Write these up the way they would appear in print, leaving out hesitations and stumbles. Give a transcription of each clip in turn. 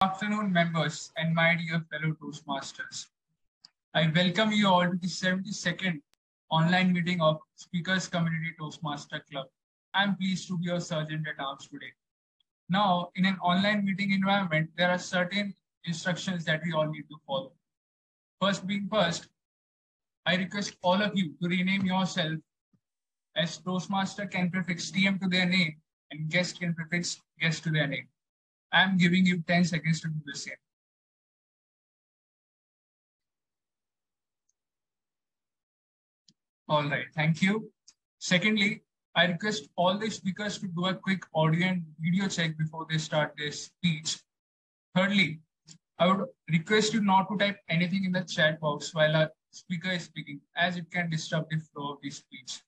Afternoon, members, and my dear fellow Toastmasters. I welcome you all to the 72nd online meeting of Speakers Community Toastmaster Club. I'm pleased to be your sergeant at arms today. Now, in an online meeting environment, there are certain instructions that we all need to follow. First, I request all of you to rename yourself, as Toastmaster can prefix TM to their name and guest can prefix guest to their name. I'm giving you 10 seconds to do the same. All right, thank you. Secondly, I request all the speakers to do a quick audio and video check before they start their speech. Thirdly, I would request you not to type anything in the chat box while our speaker is speaking, as it can disrupt the flow of the speech.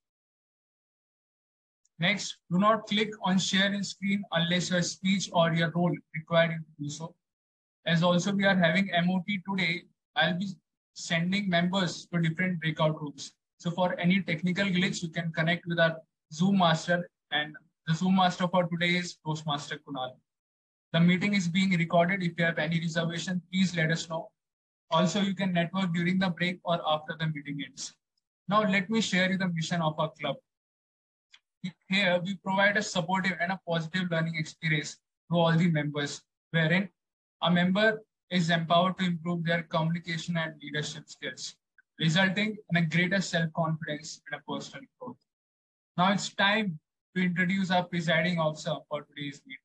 Next, do not click on share in screen unless your speech or your role require you to do so. As also we are having MOT today, I'll be sending members to different breakout rooms. So for any technical glitch, you can connect with our Zoom master, and the Zoom master for today is Toastmaster Kunal. The meeting is being recorded. If you have any reservation, please let us know. Also, you can network during the break or after the meeting ends. Now, let me share you the mission of our club. Here, we provide a supportive and a positive learning experience to all the members, wherein a member is empowered to improve their communication and leadership skills, resulting in a greater self-confidence and a personal growth. Now it's time to introduce our presiding officer for today's meeting.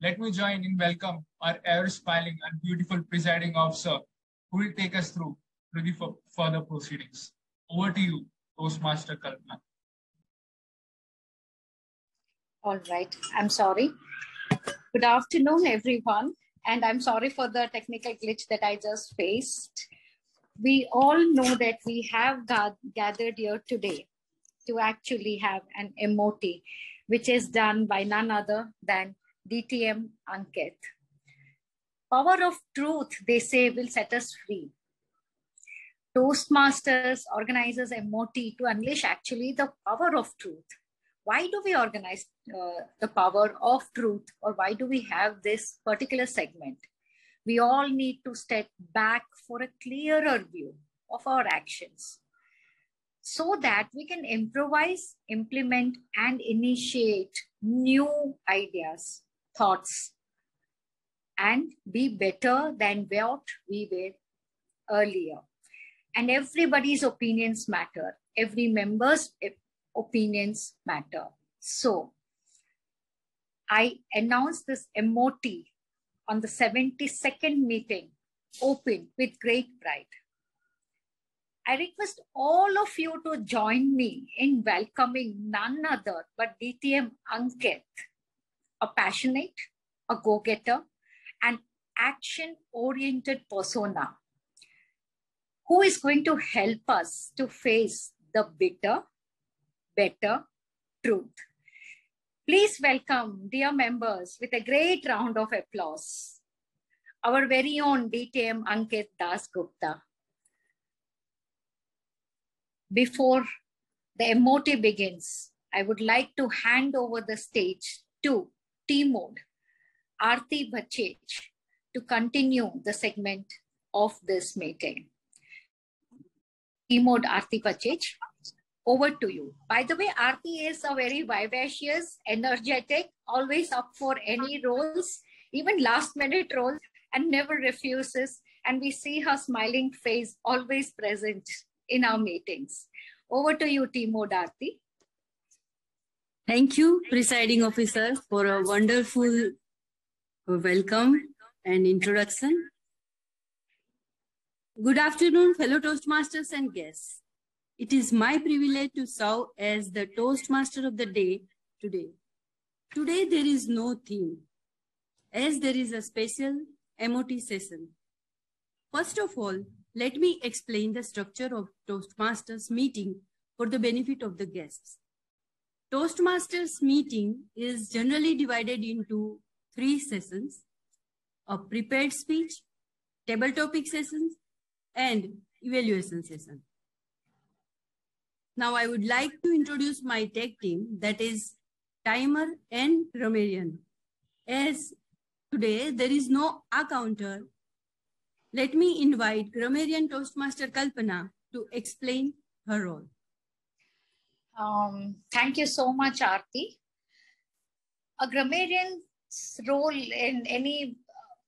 Let me join in welcome our ever-smiling and beautiful presiding officer who will take us through the further proceedings. Over to you, Toastmaster Kalpana. All right, I'm sorry. Good afternoon, everyone. And I'm sorry for the technical glitch that I just faced. We all know that we have gathered here today to actually have an MOT, which is done by none other than DTM Ankit. Power of truth, they say, will set us free. Toastmasters organizes MOT to unleash actually the power of truth. Why do we organize the power of truth, or why do we have this particular segment? We all need to step back for a clearer view of our actions so that we can improvise, implement, and initiate new ideas, thoughts, and be better than what we were earlier. And everybody's opinions matter. Every member's opinions matter. So I announced this MOT on the 72nd meeting open with great pride. I request all of you to join me in welcoming none other but DTM Ankit, a passionate, a go-getter, and action-oriented persona who is going to help us to face the bitter, better truth. Please welcome, dear members, with a great round of applause, our very own DTM Ankit Das Gupta. Before the MOT begins, I would like to hand over the stage to T-Mode Aarti Bhachech to continue the segment of this meeting. T-Mode Aarti Bhachech, over to you. By the way, Aarti is a very vivacious, energetic, always up for any roles, even last minute roles, and never refuses. And we see her smiling face always present in our meetings. Over to you, T-Mode Aarti. Thank you, Presiding Officer, for a wonderful welcome and introduction. Good afternoon, fellow Toastmasters and guests. It is my privilege to serve as the Toastmaster of the day today. Today there is no theme, as there is a special MOT session. First of all, let me explain the structure of Toastmasters meeting for the benefit of the guests. Toastmasters meeting is generally divided into 3 sessions: a prepared speech, table topic sessions, and evaluation session. Now I would like to introduce my tag team, that is Timer and Romarian, as Today, there is no a counter. Let me invite grammarian Toastmaster Kalpana to explain her role. Thank you so much, Aarti. A grammarian's role in any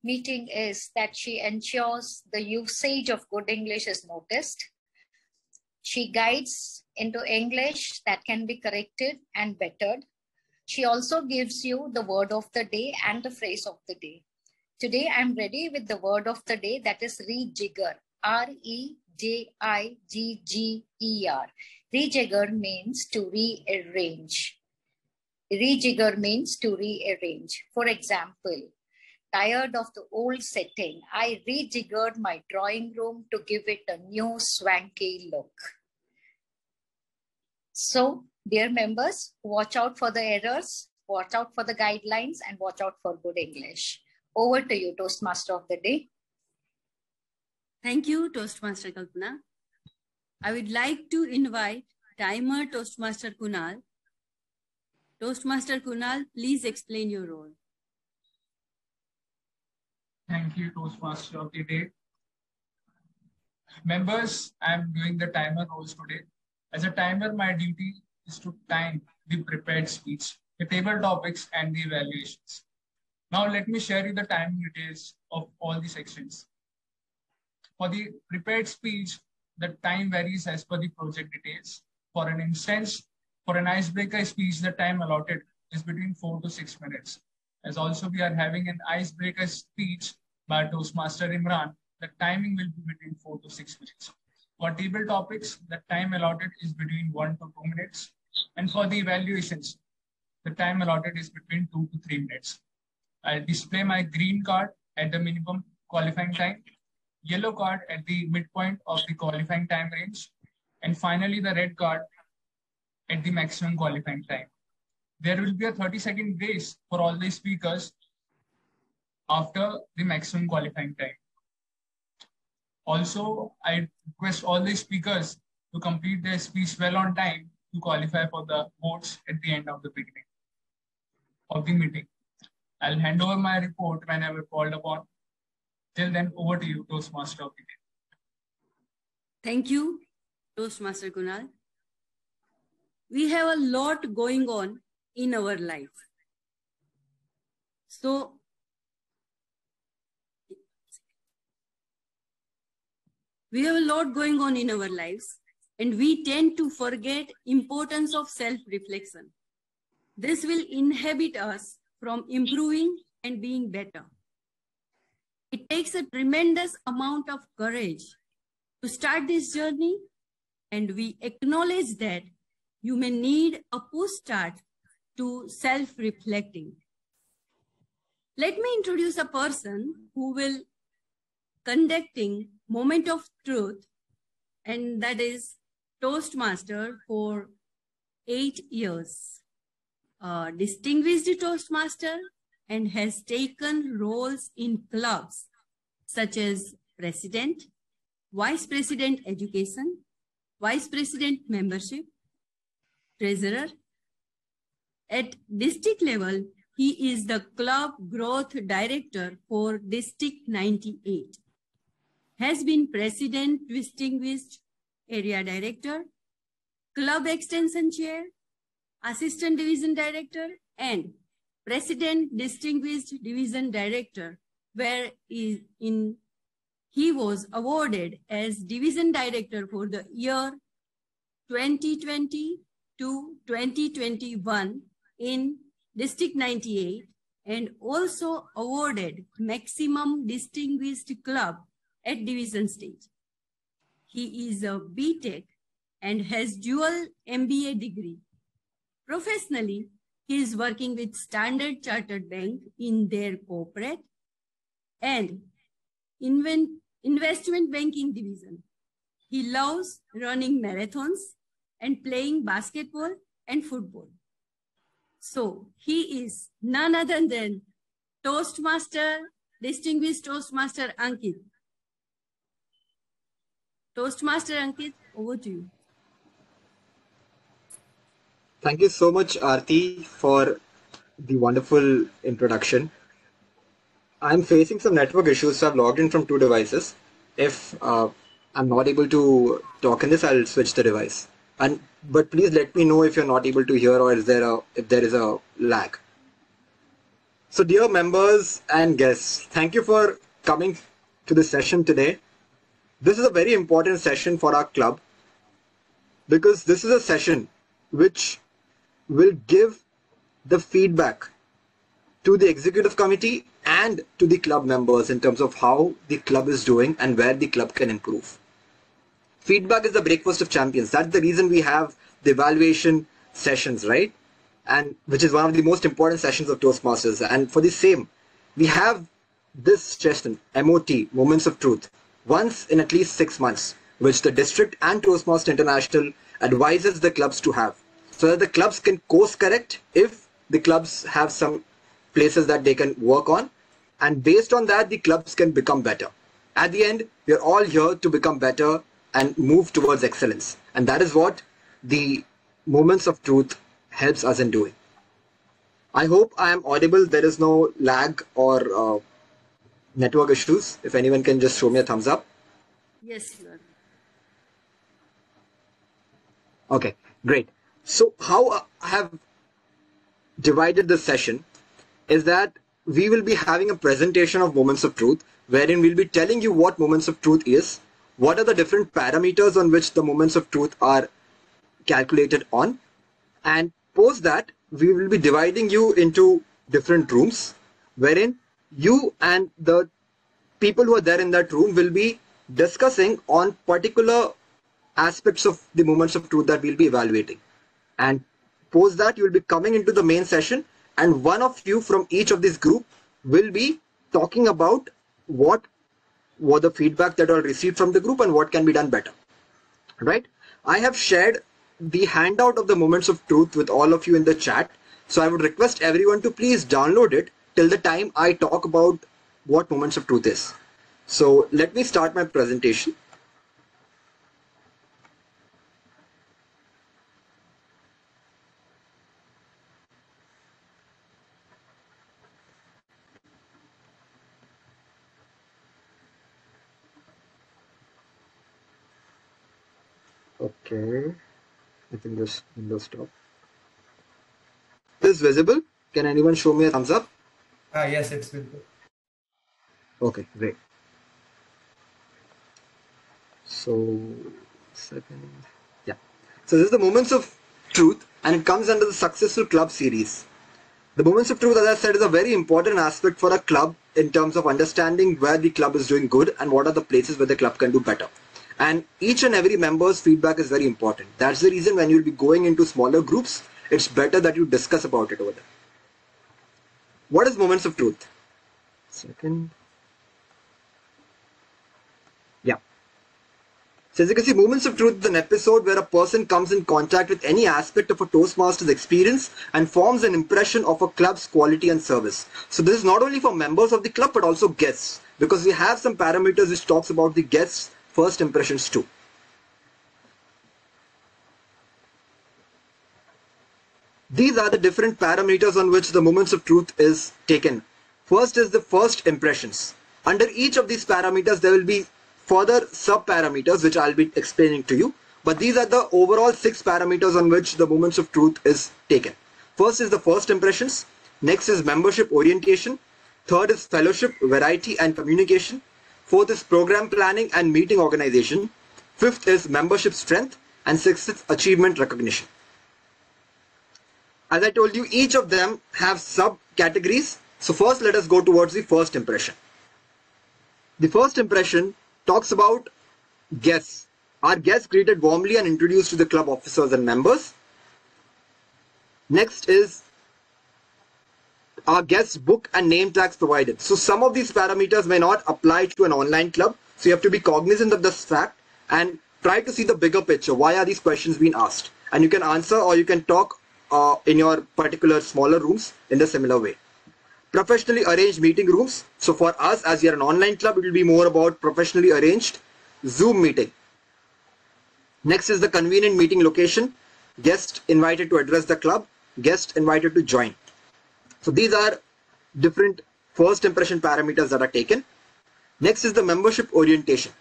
meeting is that she ensures the usage of good English is noticed. She guides into English that can be corrected and bettered. She also gives you the word of the day and the phrase of the day. Today, I'm ready with the word of the day, that is rejigger, R-E-J-I-G-G-E-R. Rejigger means to rearrange. Rejigger means to rearrange. For example, tired of the old setting, I rejiggered my drawing room to give it a new swanky look. So, dear members, watch out for the errors, watch out for the guidelines, and watch out for good English. Over to you, Toastmaster of the day. Thank you, Toastmaster Kalpana. I would like to invite timer Toastmaster Kunal. Toastmaster Kunal, please explain your role. Thank you, Toastmaster of the day. Members, I'm doing the timer roles today. As a timer, my duty is to time the prepared speech, the table topics, and the evaluations. Now, let me share you the time details of all the sections. For the prepared speech, the time varies as per the project details. For an instance, for an icebreaker speech, the time allotted is between 4 to 6 minutes. As also we are having an icebreaker speech by Toastmaster Imran, the timing will be between 4 to 6 minutes. For table topics, the time allotted is between 1 to 2 minutes. And for the evaluations, the time allotted is between 2 to 3 minutes. I'll display my green card at the minimum qualifying time, yellow card at the midpoint of the qualifying time range, and finally the red card at the maximum qualifying time. There will be a 30-second grace for all the speakers after the maximum qualifying time. Also, I request all the speakers to complete their speech well on time to qualify for the votes at the end of the beginning of the meeting. I'll hand over my report whenever called upon. Till then, over to you, Toastmaster of the day. Thank you, Toastmaster Kunal. We have a lot going on in our life. So, we have a lot going on in our lives, and we tend to forget importance of self-reflection. This will inhibit us from improving and being better. It takes a tremendous amount of courage to start this journey, and we acknowledge that you may need a push start to self-reflecting. Let me introduce a person who will conducting Moment of Truth, and that is Toastmaster for 8 years. A distinguished Toastmaster and has taken roles in clubs such as President, Vice President Education, Vice President Membership, Treasurer. At district level, he is the Club Growth Director for District 98. Has been President Distinguished Area Director, Club Extension Chair, Assistant Division Director, and President Distinguished Division Director, where he was awarded as Division Director for the year 2020 to 2021 in District 98, and also awarded Maximum Distinguished Club at division stage. He is a BTech and has dual MBA degree. Professionally, he is working with Standard Chartered Bank in their corporate and investment banking division. He loves running marathons and playing basketball and football. So he is none other than Toastmaster, Distinguished Toastmaster Ankit. Toastmaster Ankit, over to you. Thank you so much, Aarti, for the wonderful introduction. I'm facing some network issues, so I've logged in from 2 devices. If I'm not able to talk in this, I'll switch the device. But please let me know if you're not able to hear or if there is a lag. So dear members and guests, thank you for coming to the session today. This is a very important session for our club because this is a session which will give the feedback to the executive committee and to the club members in terms of how the club is doing and where the club can improve. Feedback is the breakfast of champions. That's the reason we have the evaluation sessions, right? And which is one of the most important sessions of Toastmasters. And for the same, we have this session, MOT, Moments of Truth, once in at least 6 months, which the district and Toastmasters International advises the clubs to have, so that the clubs can course correct if the clubs have some places that they can work on, and based on that the clubs can become better. At the end, we are all here to become better and move towards excellence, and that is what the Moments of Truth helps us in doing. I hope I am audible. There is no lag or network issues. If anyone can just show me a thumbs up. Yes, you are. Okay, great. So how I have divided this session is that we will be having a presentation of Moments of Truth, wherein we'll be telling you what Moments of Truth is, what are the different parameters on which the Moments of Truth are calculated on, and post that we will be dividing you into different rooms, wherein you and the people who are there in that room will be discussing on particular aspects of the Moments of Truth that we'll be evaluating. And post that, you will be coming into the main session, and one of you from each of this group will be talking about what were the feedback that are received from the group and what can be done better. Right? I have shared the handout of the Moments of Truth with all of you in the chat. So I would request everyone to please download it till the time I talk about what Moments of Truth is. So let me start my presentation. Okay, I think this window stop. Is visible? Can anyone show me a thumbs up? Yes, it's visible. Okay, great. So, yeah. So this is the Moments of Truth, and it comes under the Successful Club series. The Moments of Truth, as I said, is a very important aspect for a club in terms of understanding where the club is doing good and what are the places where the club can do better. And each and every member's feedback is very important. That's the reason when you'll be going into smaller groups, it's better that you discuss about it over there. What is Moments of Truth? Second. Yeah. So as you can see, Moments of Truth is an episode where a person comes in contact with any aspect of a Toastmasters experience and forms an impression of a club's quality and service. So this is not only for members of the club but also guests, because we have some parameters which talks about the guests' first impressions too. These are the different parameters on which the Moments of Truth is taken. First is the first impressions. Under each of these parameters, there will be further sub-parameters which I'll be explaining to you. But these are the overall 6 parameters on which the Moments of Truth is taken. First is the first impressions. Next is membership orientation. Third is fellowship, variety and communication. Fourth is program planning and meeting organization. Fifth is membership strength. And sixth is achievement recognition. As I told you, each of them have sub-categories. So first let us go towards the first impression. The first impression talks about guests. Are guests greeted warmly and introduced to the club officers and members? Next is, are guests book and name tags provided? So some of these parameters may not apply to an online club. So you have to be cognizant of this fact and try to see the bigger picture. Why are these questions being asked? And you can answer or you can talk in your particular smaller rooms in the similar way. Professionally arranged meeting rooms. So for us, as you're an online club, it will be more about professionally arranged Zoom meeting. Next is the convenient meeting location. Guest invited to address the club. Guest invited to join. So these are different first impression parameters that are taken. Next is the membership orientation.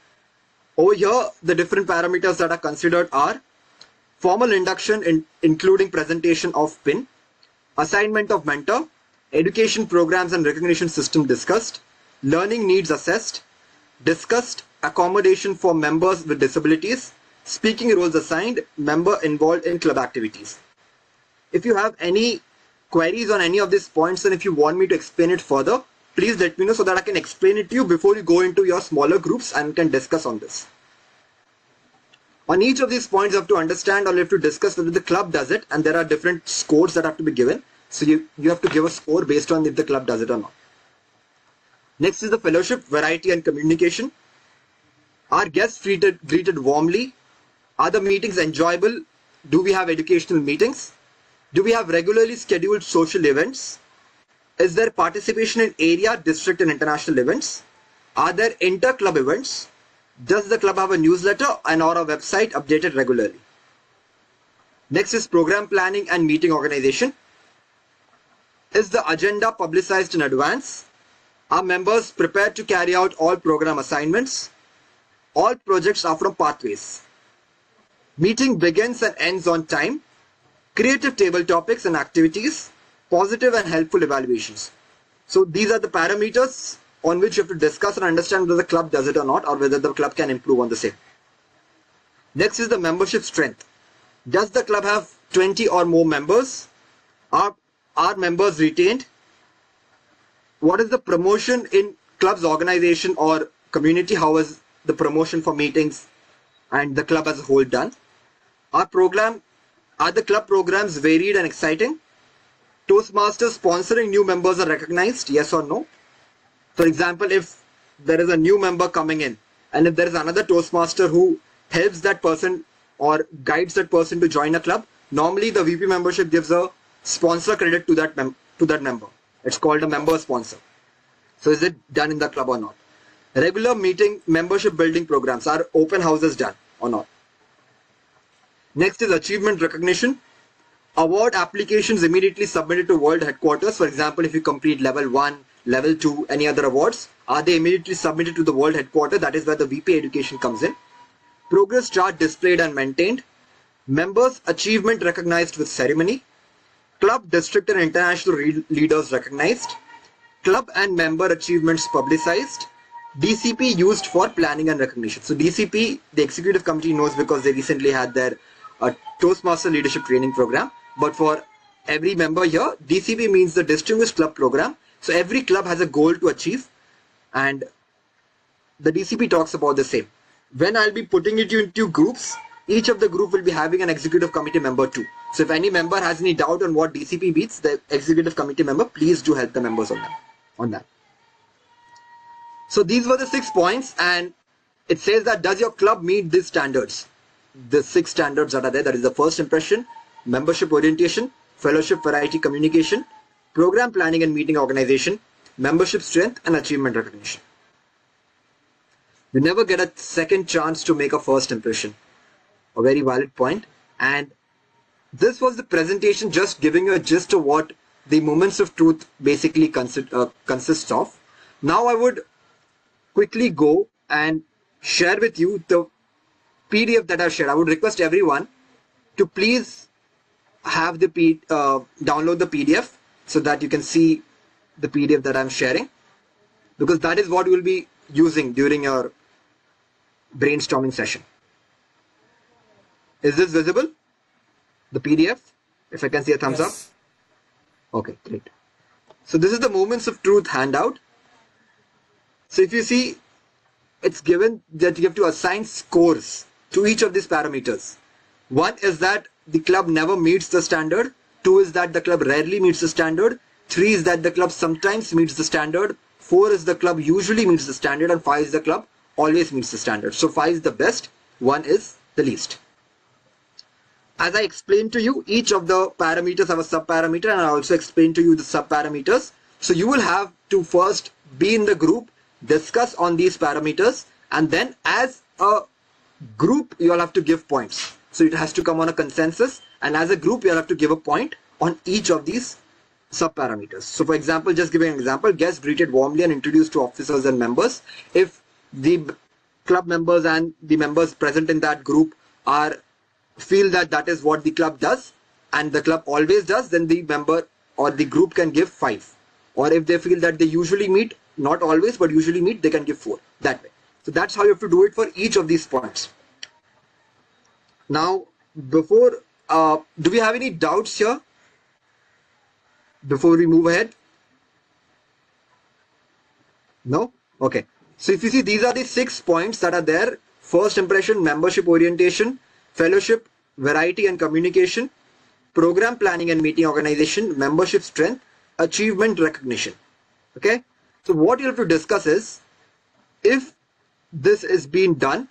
Over here, the different parameters that are considered are formal induction including presentation of PIN, assignment of mentor, education programs and recognition system discussed, learning needs assessed, discussed, accommodation for members with disabilities, speaking roles assigned, member involved in club activities. If you have any queries on any of these points and if you want me to explain it further, please let me know so that I can explain it to you before you go into your smaller groups and can discuss on this. On each of these points, you have to understand or you have to discuss whether the club does it, and there are different scores that have to be given. So you have to give a score based on if the club does it or not. Next is the fellowship, variety and communication. Are guests greeted warmly? Are the meetings enjoyable? Do we have educational meetings? Do we have regularly scheduled social events? Is there participation in area, district and international events? Are there inter-club events? Does the club have a newsletter and or a website updated regularly? Next is program planning and meeting organization. Is the agenda publicized in advance? Are members prepared to carry out all program assignments? All projects are from pathways. Meeting begins and ends on time. Creative table topics and activities. Positive and helpful evaluations. So these are the parameters on which you have to discuss and understand whether the club does it or not, or whether the club can improve on the same. Next is the membership strength. Does the club have 20 or more members? Are members retained? What is the promotion in club's organization or community? How is the promotion for meetings and the club as a whole done? Are the club programs varied and exciting? Toastmasters sponsoring new members are recognized, yes or no? For example, if there is a new member coming in and if there is another Toastmaster who helps that person or guides that person to join a club, normally the VP membership gives a sponsor credit to that member. It's called a member sponsor. So is it done in the club or not? Regular meeting membership building programs, are open houses done or not? Next is achievement recognition. Award applications immediately submitted to world headquarters. For example, if you complete level 1, level 2, any other awards, are they immediately submitted to the world headquarters? That is where the VP education comes in. Progress chart displayed and maintained. Members' achievement recognized with ceremony. Club, district and international leaders recognized. Club and member achievements publicized. DCP used for planning and recognition. So DCP, the executive committee knows because they recently had their Toastmaster leadership training program. But for every member here, DCP means the Distinguished Club Program. So every club has a goal to achieve and the DCP talks about the same. When I'll be putting it into groups, each of the group will be having an executive committee member too. So if any member has any doubt on what DCP means, the executive committee member, please do help the members on that. So these were the 6 points, and it says that does your club meet these standards? The 6 standards that are there, that is the first impression, membership orientation, fellowship, variety, communication, program planning and meeting organization, membership strength and achievement recognition. You never get a second chance to make a first impression. A very valid point. And this was the presentation, just giving you a gist of what the moments of truth basically consists of. Now I would quickly go and share with you the PDF that I've shared. I would request everyone to please have the download the PDF so that you can see the PDF that I'm sharing, because that is what you will be using during your brainstorming session. Is this visible? The PDF? If I can see a thumbs up. Okay, great. So this is the Moments of Truth handout. So if you see, it's given that you have to assign scores to each of these parameters. 1 is that the club never meets the standard. 2 is that the club rarely meets the standard. 3 is that the club sometimes meets the standard. 4 is the club usually meets the standard. And 5 is the club always meets the standard. So 5 is the best, 1 is the least. As I explained to you, each of the parameters have a sub-parameter, and I also explained to you the sub-parameters. So you will have to first be in the group, discuss on these parameters, and then as a group, you'll have to give points. So it has to come on a consensus, and as a group, you'll have to give a point on each of these sub-parameters. So for example, just giving an example, guests greeted warmly and introduced to officers and members. If the club members and the members present in that group feel that that is what the club does and the club always does, then the member or the group can give 5. Or if they feel that they usually meet, not always, but usually meet, they can give 4. That way. So that's how you have to do it for each of these points. Now, before, do we have any doubts here? Before we move ahead? No? Okay. So if you see, these are the 6 points that are there. First impression, membership orientation, fellowship, variety and communication, program planning and meeting organization, membership strength, achievement recognition. Okay. So what you have to discuss is, if this is being done,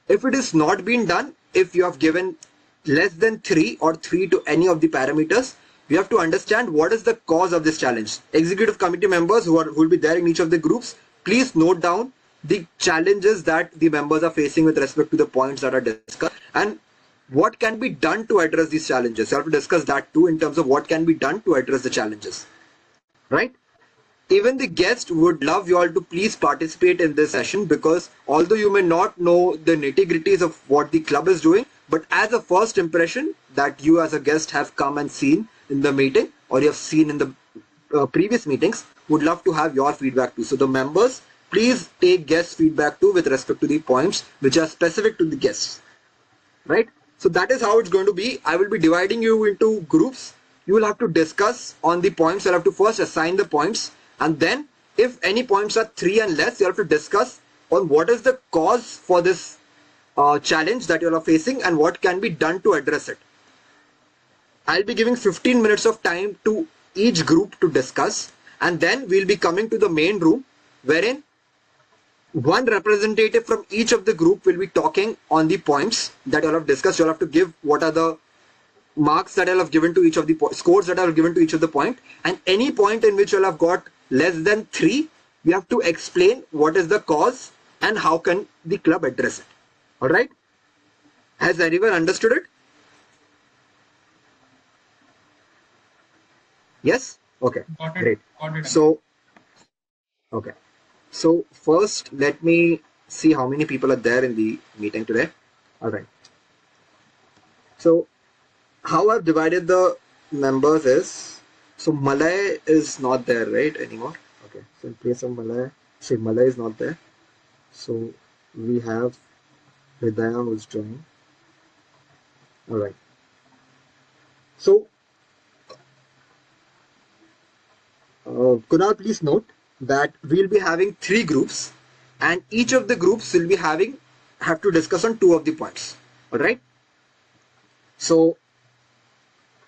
if it is not being done, if you have given less than 3 or 3 to any of the parameters, you have to understand what is the cause of this challenge. Executive committee members who will be there in each of the groups, please note down the challenges that the members are facing with respect to the points that are discussed and what can be done to address these challenges. You have to discuss that too in terms of what can be done to address the challenges, right? Even the guest would love you all to please participate in this session, because although you may not know the nitty-gritties of what the club is doing, but as a first impression that you as a guest have come and seen in the meeting or you have seen in the previous meetings, would love to have your feedback too. So the members, please take guest feedback too with respect to the points which are specific to the guests, right? So that is how it's going to be. I will be dividing you into groups. You will have to discuss on the points. You'll have to first assign the points, and then if any points are 3 and less, you have to discuss on what is the cause for this challenge that you are facing and what can be done to address it. I'll be giving 15 minutes of time to each group to discuss, and then we'll be coming to the main room wherein one representative from each of the group will be talking on the points that you'll have discussed. You'll have to give what are the marks that I'll have given to each of the scores that I'll have given to each of the point, and any point in which you'll have got less than 3, you have to explain what is the cause and how can the club address it. All right? Has anyone understood it? Yes? Okay, Got it. great. Got it. So, okay. So first, let me see how many people are there in the meeting today. All right. So how I've divided the members is, so Malay is not there, right, anymore. Okay. So in place of Malay, say Malay is not there. So we have Hridaya who's joining. All right. So Kunal, please note that we'll be having 3 groups, and each of the groups will be have to discuss on 2 of the points. All right. So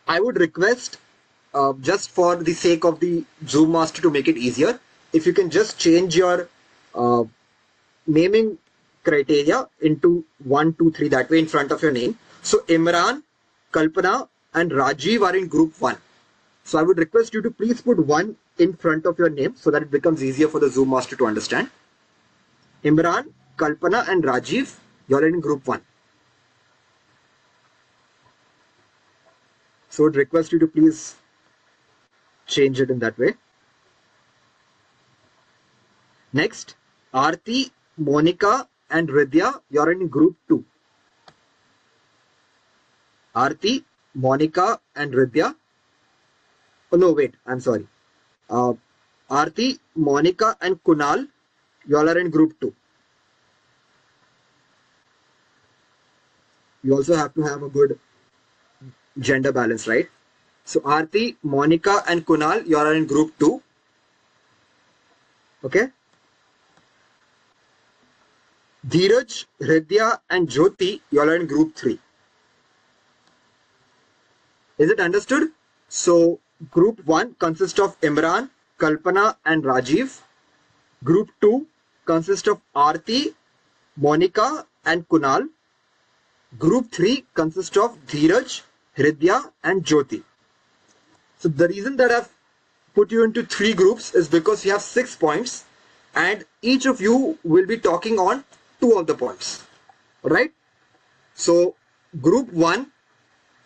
I would request, just for the sake of the Zoom master to make it easier, if you can just change your naming criteria into 1, 2, 3, that way in front of your name. So Imran, Kalpana and Rajiv are in group 1. So I would request you to please put 1 in front of your name so that it becomes easier for the Zoom master to understand. Imran, Kalpana and Rajiv, you are in group 1. So I would request you to please change it in that way. Next, Aarti, Monica and Ridya, you are in group 2. Aarti, Monica and Ridya. Oh no, wait, I'm sorry. Aarti, Monica and Kunal, you all are in group 2. You also have to have a good gender balance, right? So Aarti, Monica and Kunal, you all are in group 2. Okay. Dheeraj, Hridaya and Jyoti, you all are in group 3. Is it understood? So group 1 consists of Imran, Kalpana and Rajiv. Group 2 consists of Aarti, Monica and Kunal. Group 3 consists of Dheeraj, Hridaya and Jyoti. So the reason that I've put you into 3 groups is because you have 6 points and each of you will be talking on 2 of the points. Alright? So group 1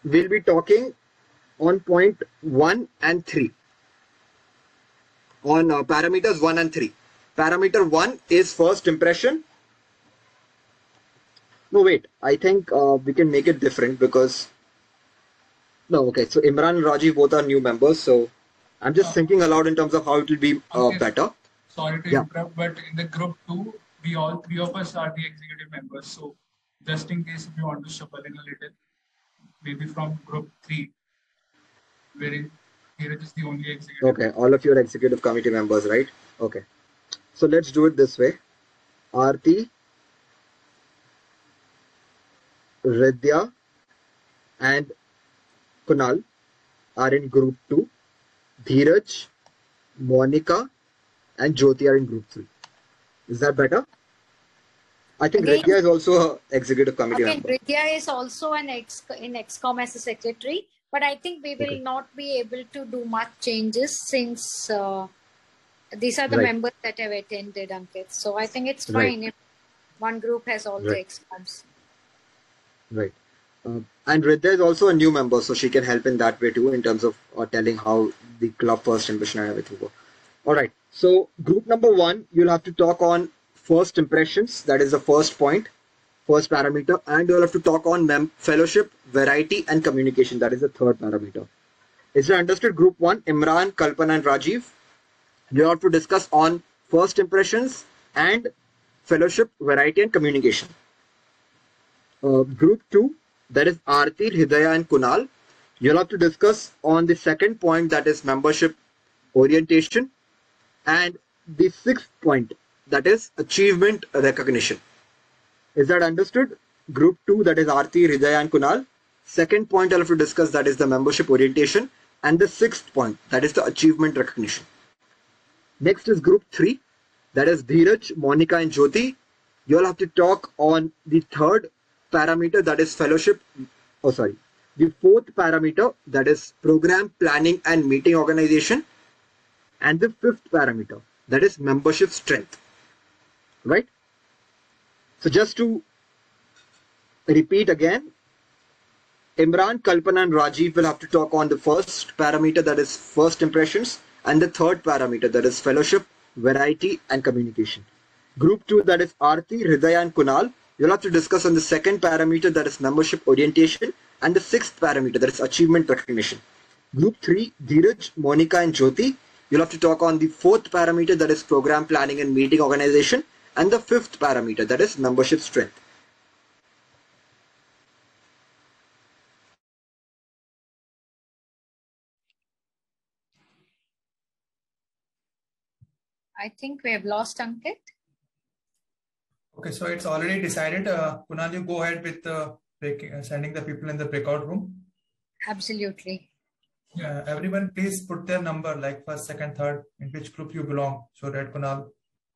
will be talking on point 1 and 3. on parameters 1 and 3. Parameter 1 is first impression. No, wait, I think we can make it different because... No, okay, so Imran and Rajiv both are new members, so I'm just thinking aloud in terms of how it will be better. Sorry to interrupt, but in the group 2, we all three of us are the executive members. So just in case if you want to shuffle in a little, maybe from group 3, wherein Dheeraj is the only executive. Okay, all of you are executive committee members, right? Okay. So let's do it this way. Aarti, Ridya, and Kunal are in group 2. Dheeraj, Monica, and Jyoti are in group 3. Is that better? I think Ridya is also an executive committee member. Ridya is also in ExCom as a secretary, but I think we will not be able to do much changes since these are the members that have attended, Ankit. So I think it's fine if one group has all the ExComs. Right. And Ridya is also a new member, so she can help in that way too, in terms of telling how the club first impression and everything works. All right. So group number 1, you'll have to talk on first impressions. That is the first point, first parameter. And you'll have to talk on fellowship, variety, and communication. That is the third parameter. Is it understood? Group 1, Imran, Kalpana, and Rajiv. You have to discuss on first impressions and fellowship, variety, and communication. Group 2, that is Aarti, Hridaya, and Kunal. You'll have to discuss on the second point, that is membership orientation, and the sixth point, that is achievement recognition. Is that understood? Group 2, that is Aarti, Hridaya, and Kunal. Second point I'll have to discuss, that is the membership orientation, and the sixth point, that is the achievement recognition. Next is group 3, that is Dheeraj, Monica, and Jyoti. You'll have to talk on the third parameter, that is fellowship. The fourth parameter, that is program planning and meeting organization, and the fifth parameter, that is membership strength. Right? So just to repeat again, Imran, Kalpana, and Rajiv will have to talk on the first parameter, that is first impressions, and the third parameter, that is fellowship, variety, and communication. Group 2, that is Aarti, Hridaya, and Kunal. You'll have to discuss on the second parameter, that is membership orientation, and the sixth parameter, that is achievement recognition. Group 3, Dheeraj, Monica, and Jyoti. You'll have to talk on the fourth parameter, that is program planning and meeting organization, and the fifth parameter, that is membership strength. I think we have lost Ankit. Okay, so it's already decided. Kunal, you go ahead with sending the people in the breakout room. Absolutely. Yeah, everyone please put their number, like first, second, third, in which group you belong, so that Kunal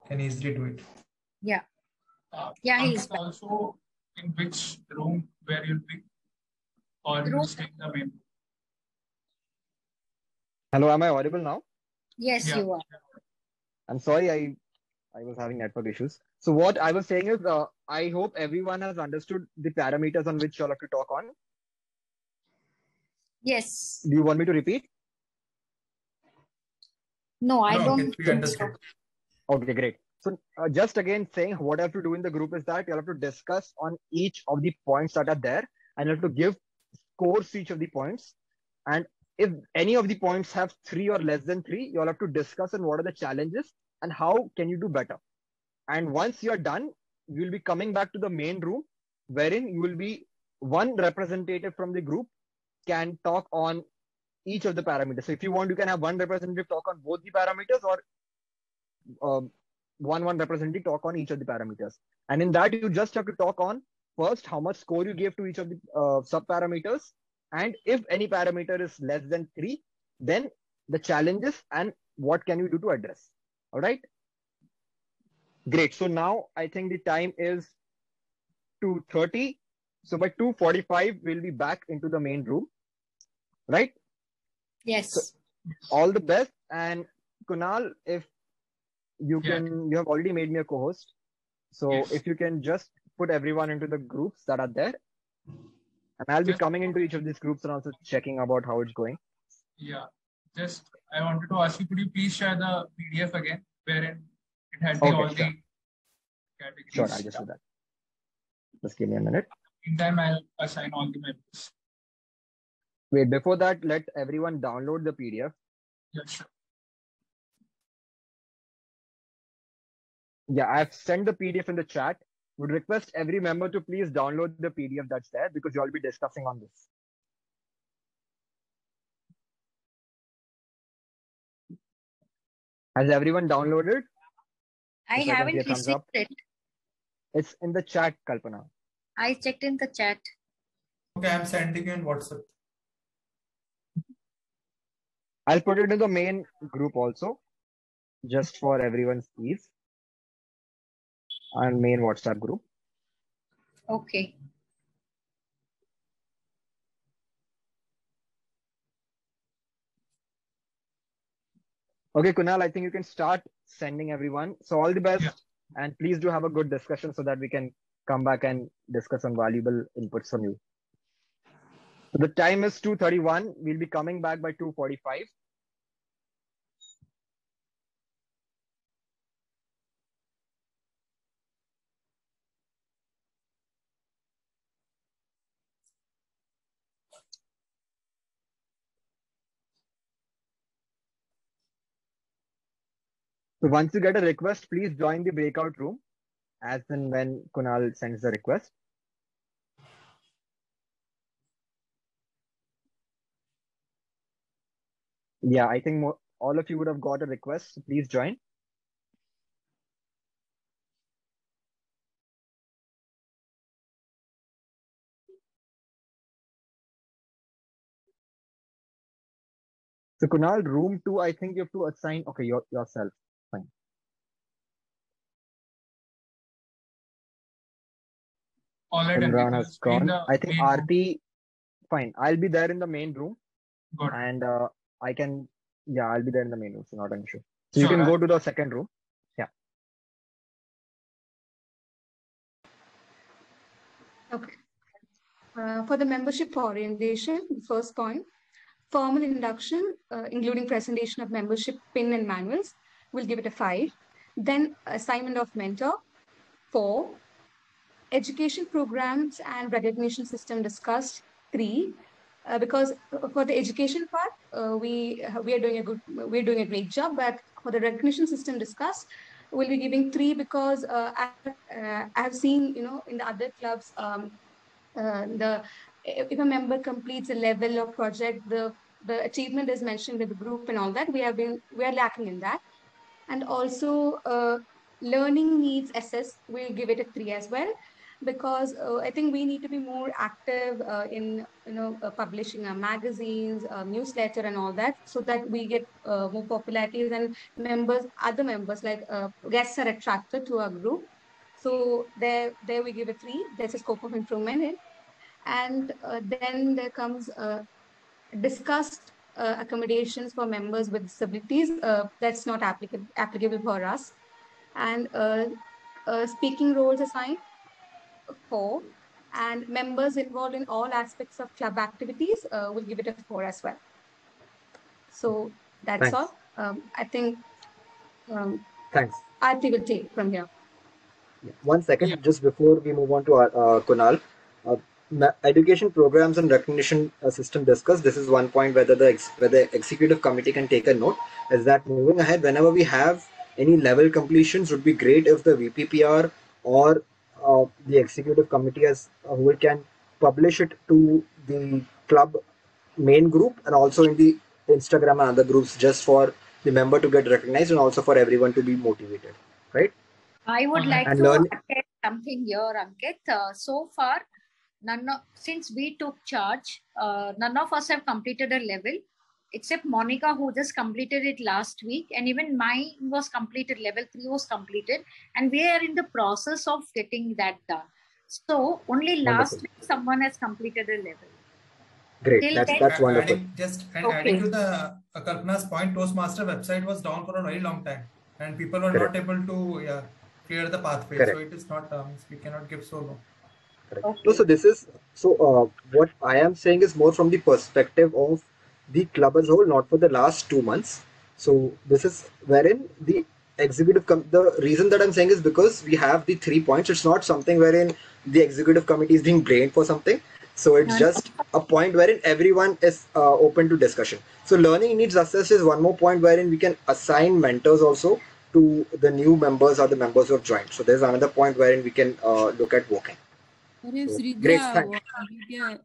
can easily do it. Yeah. He's also in which room where you'll be, or you stay in the main. Hello, am I audible now? Yes, you are. I'm sorry, I was having network issues. So what I was saying is, I hope everyone has understood the parameters on which you'll have to talk on. Yes. Do you want me to repeat? No, I don't think so. Okay, great. So just again saying what I have to do in the group is that you'll have to discuss on each of the points that are there, and you have to give scores to each of the points. And if any of the points have 3 or less than 3, you'll have to discuss on what are the challenges and how can you do better. And once you're done, you'll be coming back to the main room, wherein you will be one representative from the group can talk on each of the parameters. So if you want, you can have one representative talk on both the parameters, or one representative talk on each of the parameters. And in that, you just have to talk on first how much score you gave to each of the sub parameters. And if any parameter is less than 3, then the challenges and what can you do to address. All right. Great. So now I think the time is 2:30. So by 2:45, we'll be back into the main room. Right? Yes. So all the best. And Kunal, if you can, you have already made me a co-host. So if you can just put everyone into the groups that are there. And I'll be coming into each of these groups and also checking about how it's going. Yeah. Just I wanted to ask you, could you please share the PDF again, wherein it had the, all sure. the categories? Sure, I'll just do that. Just give me a minute. In time, I'll assign all the members. Wait, before that, let everyone download the PDF. Yeah, sure. Yeah, I've sent the PDF in the chat. Would request every member to please download the PDF that's there because you'll be discussing on this. Has everyone downloaded? I haven't received it. It's in the chat, Kalpana. I checked in the chat. Okay, I'm sending you in WhatsApp. I'll put it in the main group also, just for everyone's ease. And main WhatsApp group. Okay. Okay, Kunal, I think you can start sending everyone. So all the best. Yeah. And please do have a good discussion so that we can come back and discuss some valuable inputs from you. So the time is 2:31. We'll be coming back by 2:45. So once you get a request, please join the breakout room as and when Kunal sends the request. Yeah, I think all of you would have got a request. So please join. So Kunal, room 2, I think you have to assign, okay, yourself. Fine. All right, Imran has gone. I think Aarti, room. fine. I'll be there in the main room. Good. And I'll be there in the main room, so not an issue. So sure, you can go to the second room. Yeah. Okay. For the membership orientation, first point, formal induction, including presentation of membership pin and manuals, we'll give it a 5. Then assignment of mentor, 4. Education programs and recognition system discussed, 3. Because for the education part, we're doing a great job, but for the recognition system discussed, we'll be giving 3 because I have seen, in the other clubs, if a member completes a level of project, the achievement is mentioned with the group and all that. We are lacking in that. And also learning needs assess, we'll give it a 3 as well, because I think we need to be more active in publishing our magazines, newsletter and all that, so that we get more popularities and other members like guests are attracted to our group. So there we give a 3. There's a scope of improvement in. And then there comes discussed accommodations for members with disabilities. That's not applicable for us. And speaking roles assigned, 4. And members involved in all aspects of club activities, we'll give it a 4 as well. So that's Thanks. all. I think Thanks. Aarti will take from here. Yeah. 1 second, just before we move on to Kunal. Education programs and recognition system discussed. This is one point whether the executive committee can take a note. Is that moving ahead, whenever we have any level completions, would be great if the VPPR or the executive committee as a whole can publish it to the club main group and also in the Instagram and other groups, just for the member to get recognized and also for everyone to be motivated, right? I would like to add something here, Ankit. So far, since we took charge, none of us have completed a level, except Monica, who just completed it last week, and even mine was completed, level 3 was completed, and we are in the process of getting that done. So only last week someone has completed a level. Great, that's wonderful. Adding to the Kalpana's point, Toastmaster website was down for a very long time, and people were not able to clear the pathway. Correct. So it is not we cannot give so low. Okay. No, so this is what I am saying is more from the perspective of the club as a whole, not for the last 2 months. So this is wherein the the reason that I'm saying is because we have the 3 points. It's not something wherein the executive committee is being blamed for something. So it's just a point wherein everyone is open to discussion. So learning needs assess is one more point wherein we can assign mentors also to the new members or the members who have joined. So there's another point wherein we can look at working. What if So, Ridya, great, thanks. Ridya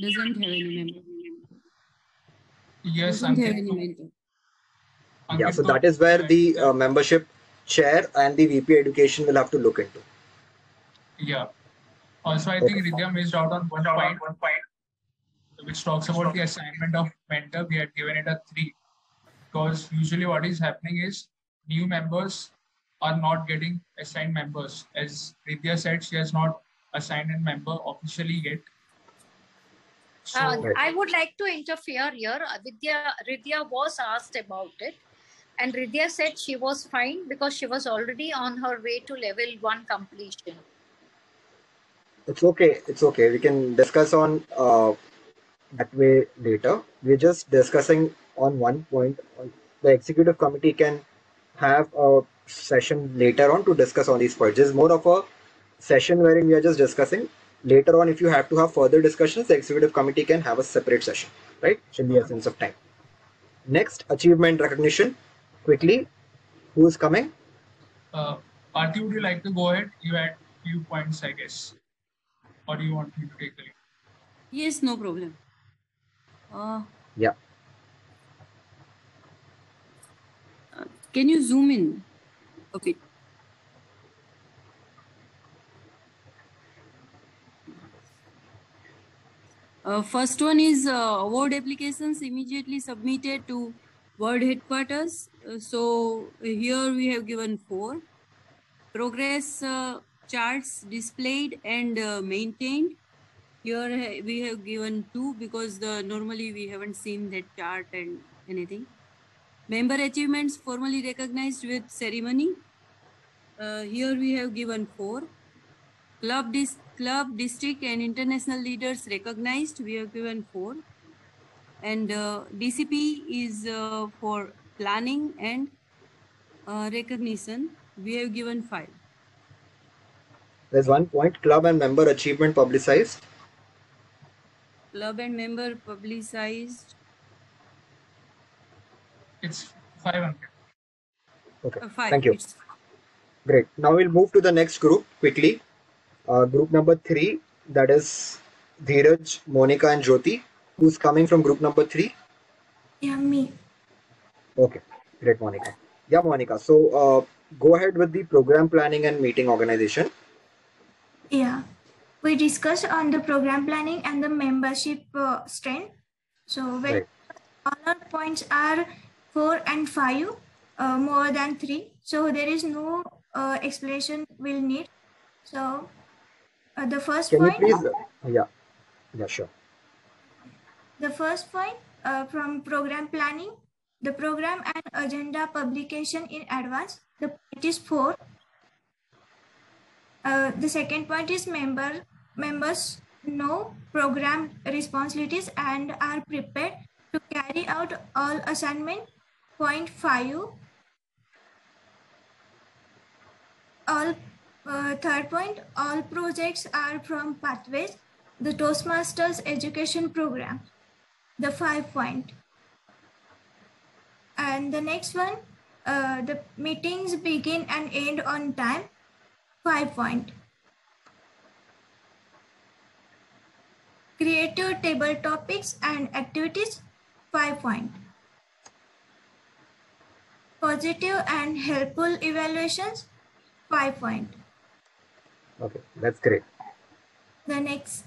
doesn't have any member? Yes, Doesn't have any mentor. Yeah, so that is where the membership chair and the VP education will have to look into. Yeah. Also, I think Ridya missed out on one point, which talks about the assignment of mentor. We had given it a 3, because usually what is happening is new members are not getting assigned members. As Ridya said, she has not assigned a member officially yet. So, I would like to interfere here. Ridya was asked about it, and Ridya said she was fine because she was already on her way to level 1 completion. It's okay. It's okay. We can discuss on that way later. We're just discussing on one point. The executive committee can have a session later on to discuss on these points. It's more of a session wherein we are just discussing. Later on, if you have to have further discussions, the executive committee can have a separate session, right? In the essence of time. Next, achievement recognition. Quickly, who is coming? Aarti, would you like to go ahead? You had few points, I guess. Or do you want me to take the lead? Yes, no problem. Yeah. Can you zoom in a bit? First one is award applications immediately submitted to World Headquarters. So here we have given 4. Progress charts displayed and maintained. Here we have given 2 because normally we haven't seen that chart and anything. Member achievements formally recognized with ceremony. Here we have given 4. Club, district and international leaders recognized. We have given 4. And DCP is for planning and recognition. We have given 5. There's one point, club and member achievement publicized. Club and member publicized. It's 500. Okay, 5. thank you. Great. Now we'll move to the next group quickly. Group number 3, that is Dheeraj, Monica and Jyoti. Who's coming from group number 3? Yeah, me. Okay, great, Monica. Yeah, Monica. So go ahead with the program planning and meeting organization. Yeah, we discussed on the program planning and the membership strength. So when all our points are 4 and 5, more than 3. So there is no explanation we'll need. So the first point. Can you please? Yeah, sure. The first point from program planning, the program and agenda publication in advance. The point is 4. The second point is members know program responsibilities and are prepared to carry out all assignment. Point 5. Third point, all projects are from Pathways, the Toastmasters education program. The 5 point. And the next one, the meetings begin and end on time. 5 point. Creative table topics and activities. 5 point. Positive and helpful evaluations. 5 point. Okay, that's great. The next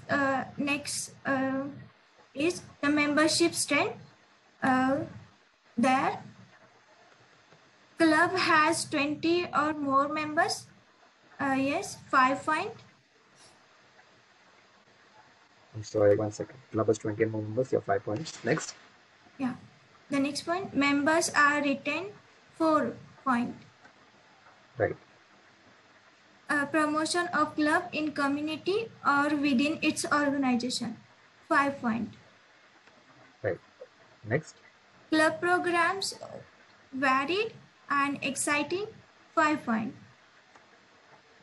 is the membership strength. There, club has 20 or more members. Yes, 5 point. I'm sorry, 1 second. Club has 20 more members. Yeah, 5 points. Next. Yeah. The next point, members are retained. 4 point. Right. Promotion of club in community or within its organization. 5 point. Right. Next. Club programs varied and exciting, 5 points.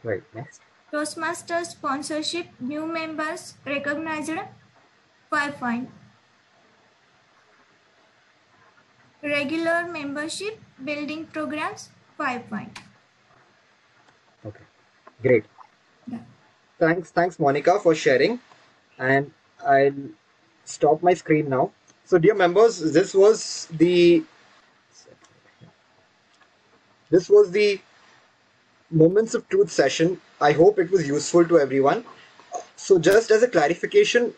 Right. Next. Toastmasters sponsorship, new members recognized, 5 points. Regular membership, building programs, 5 points. Okay. Great. Yeah. Thanks, Monica, for sharing. And I'll stop my screen now. So, dear members, this was the Moments of Truth session. I hope it was useful to everyone. So, just as a clarification,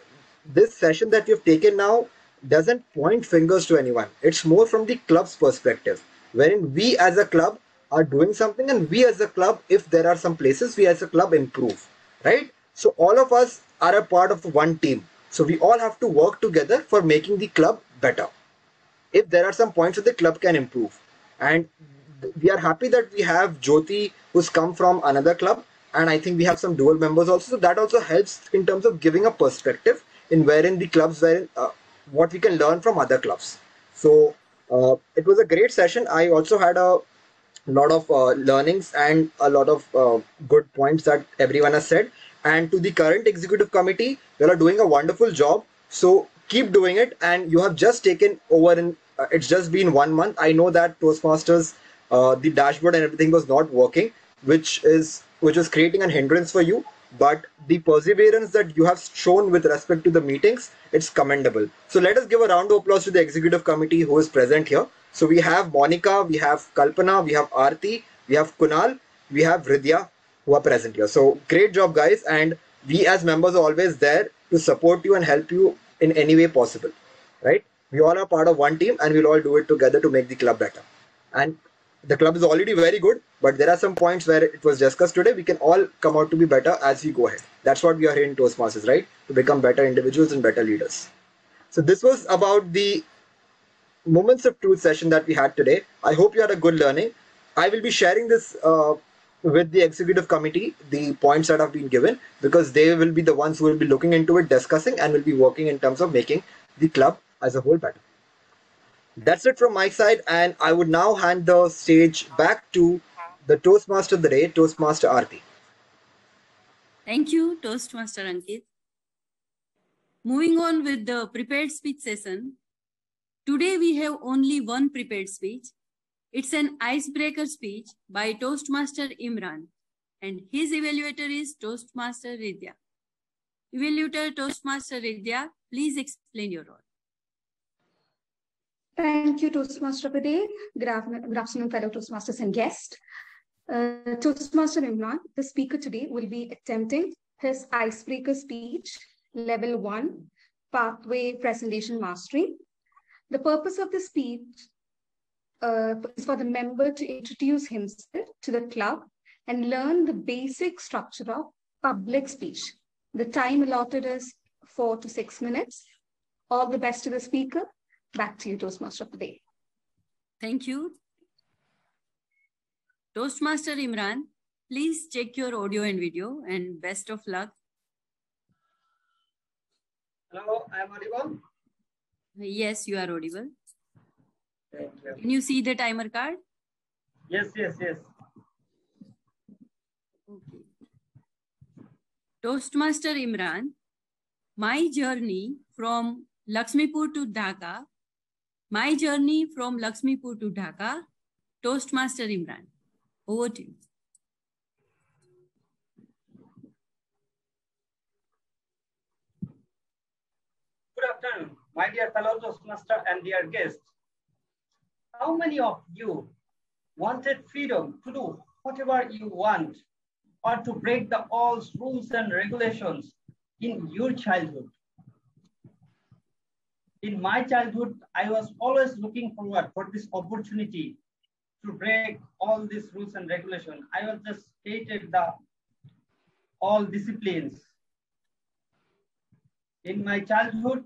this session that we've taken now doesn't point fingers to anyone. It's more from the club's perspective, wherein we as a club are doing something, and we as a club, if there are some places, we as a club improve, right? So, all of us are a part of one team. So, we all have to work together for making the club better. If there are some points that the club can improve, and we are happy that we have Jyoti who's come from another club, and I think we have some dual members also, so that also helps in terms of giving a perspective in wherein the clubs wherein what we can learn from other clubs. So it was a great session. I also had a lot of learnings and a lot of good points that everyone has said. And to the current executive committee, you are doing a wonderful job. So keep doing it. And you have just taken over in it's just been 1 month. I know that Toastmasters, the dashboard and everything was not working, which is creating a hindrance for you. But the perseverance that you have shown with respect to the meetings, it's commendable. So let us give a round of applause to the executive committee who is present here. So we have Monica, we have Kalpana, we have Aarti, we have Kunal, we have Hridya who are present here. So great job, guys. And we as members are always there to support you and help you in any way possible, right? We all are part of one team and we'll all do it together to make the club better. And the club is already very good, but there are some points where it was discussed today. We can all come out to be better as we go ahead. That's what we are here in Toastmasters, right? To become better individuals and better leaders. So this was about the Moments of Truth session that we had today. I hope you had a good learning. I will be sharing this with the executive committee, the points that have been given, because they will be the ones who will be looking into it, discussing, and will be working in terms of making the club as a whole better. That's it from my side, and I would now hand the stage back to the Toastmaster of the day, Toastmaster Aarti. Thank you, Toastmaster Ankit. Moving on with the prepared speech session. Today we have only one prepared speech. It's an icebreaker speech by Toastmaster Imran, and his evaluator is Toastmaster Hridya. Evaluator Toastmaster Hridya, please explain your role. Thank you, Toastmaster of the day. Good afternoon, fellow Toastmasters and guests. Toastmaster Imran, the speaker today, will be attempting his icebreaker speech, level 1, pathway presentation mastery. The purpose of the speech is for the member to introduce himself to the club and learn the basic structure of public speech. The time allotted is 4 to 6 minutes. All the best to the speaker. Back to you, Toastmaster of the day. Thank you. Toastmaster Imran, please check your audio and video, and best of luck. Hello, I am audible? Yes, you are audible. Thank you. Can you see the timer card? Yes. Okay. Toastmaster Imran, my journey from Lakshmipur to Dhaka. My journey from Lakshmipur to Dhaka. Toastmaster Imran, over to you. Good afternoon, my dear fellow Toastmaster and dear guests. How many of you wanted freedom to do whatever you want, or to break the all rules and regulations in your childhood? In my childhood, I was always looking forward for this opportunity to break all these rules and regulations. I was just hated all disciplines. In my childhood,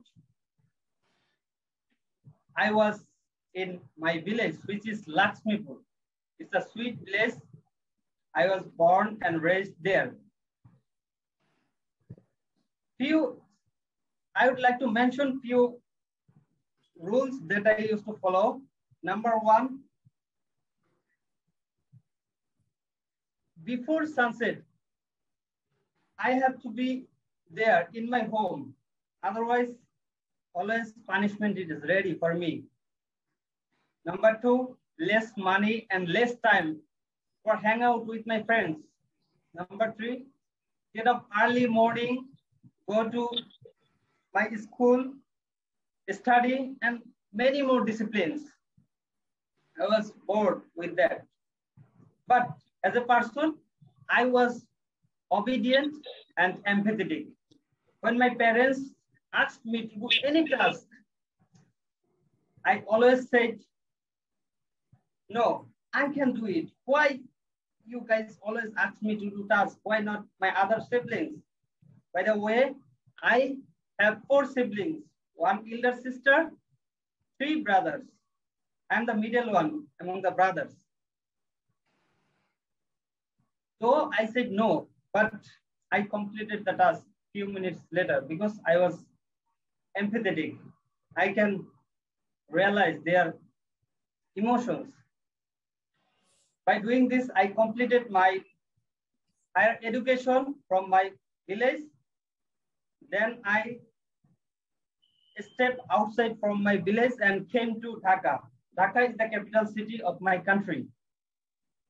I was in my village, which is Lakshmipur. It's a sweet place. I was born and raised there. I would like to mention few rules that I used to follow. Number one, before sunset, I have to be there in my home. Otherwise, always punishment is ready for me. Number two, less money and less time for hang out with my friends. Number three, get up early morning, go to my school, study, and many more disciplines. I was bored with that. But as a person, I was obedient and empathetic. When my parents asked me to do any task, I always said, no, I can do it. Why you guys always ask me to do tasks? Why not my other siblings? By the way, I have 4 siblings, 1 elder sister, 3 brothers. I'm the middle one among the brothers. So I said no, but I completed the task few minutes later because I was empathetic. I can realize their emotions. By doing this, I completed my higher education from my village. Then I stepped outside from my village and came to Dhaka. Dhaka is the capital city of my country.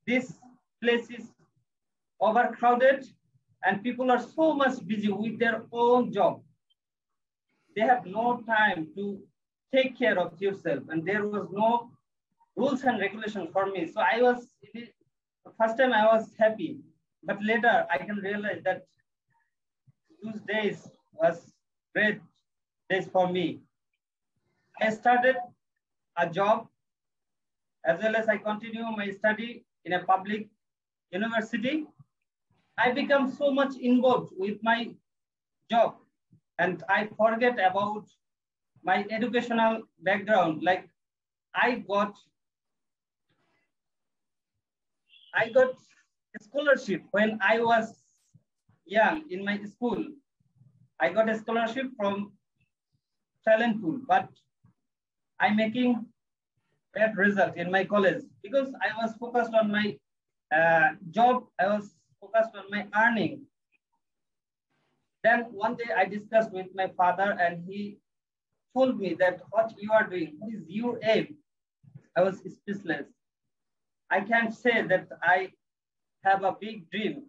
This place is overcrowded and people are so much busy with their own job. They have no time to take care of yourself, and there was no rules and regulations for me. So I was, first time I was happy, but later I can realize that those days was great days for me. I started a job as well as I continue my study in a public university. I become so much involved with my job and I forget about my educational background. Like I got a scholarship when I was young in my school. I got a scholarship from talent pool, but I'm making bad result in my college because I was focused on my job. I was focused on my earning. Then one day I discussed with my father and he told me that what you are doing, what is your aim? I was speechless. I can't say that I have a big dream.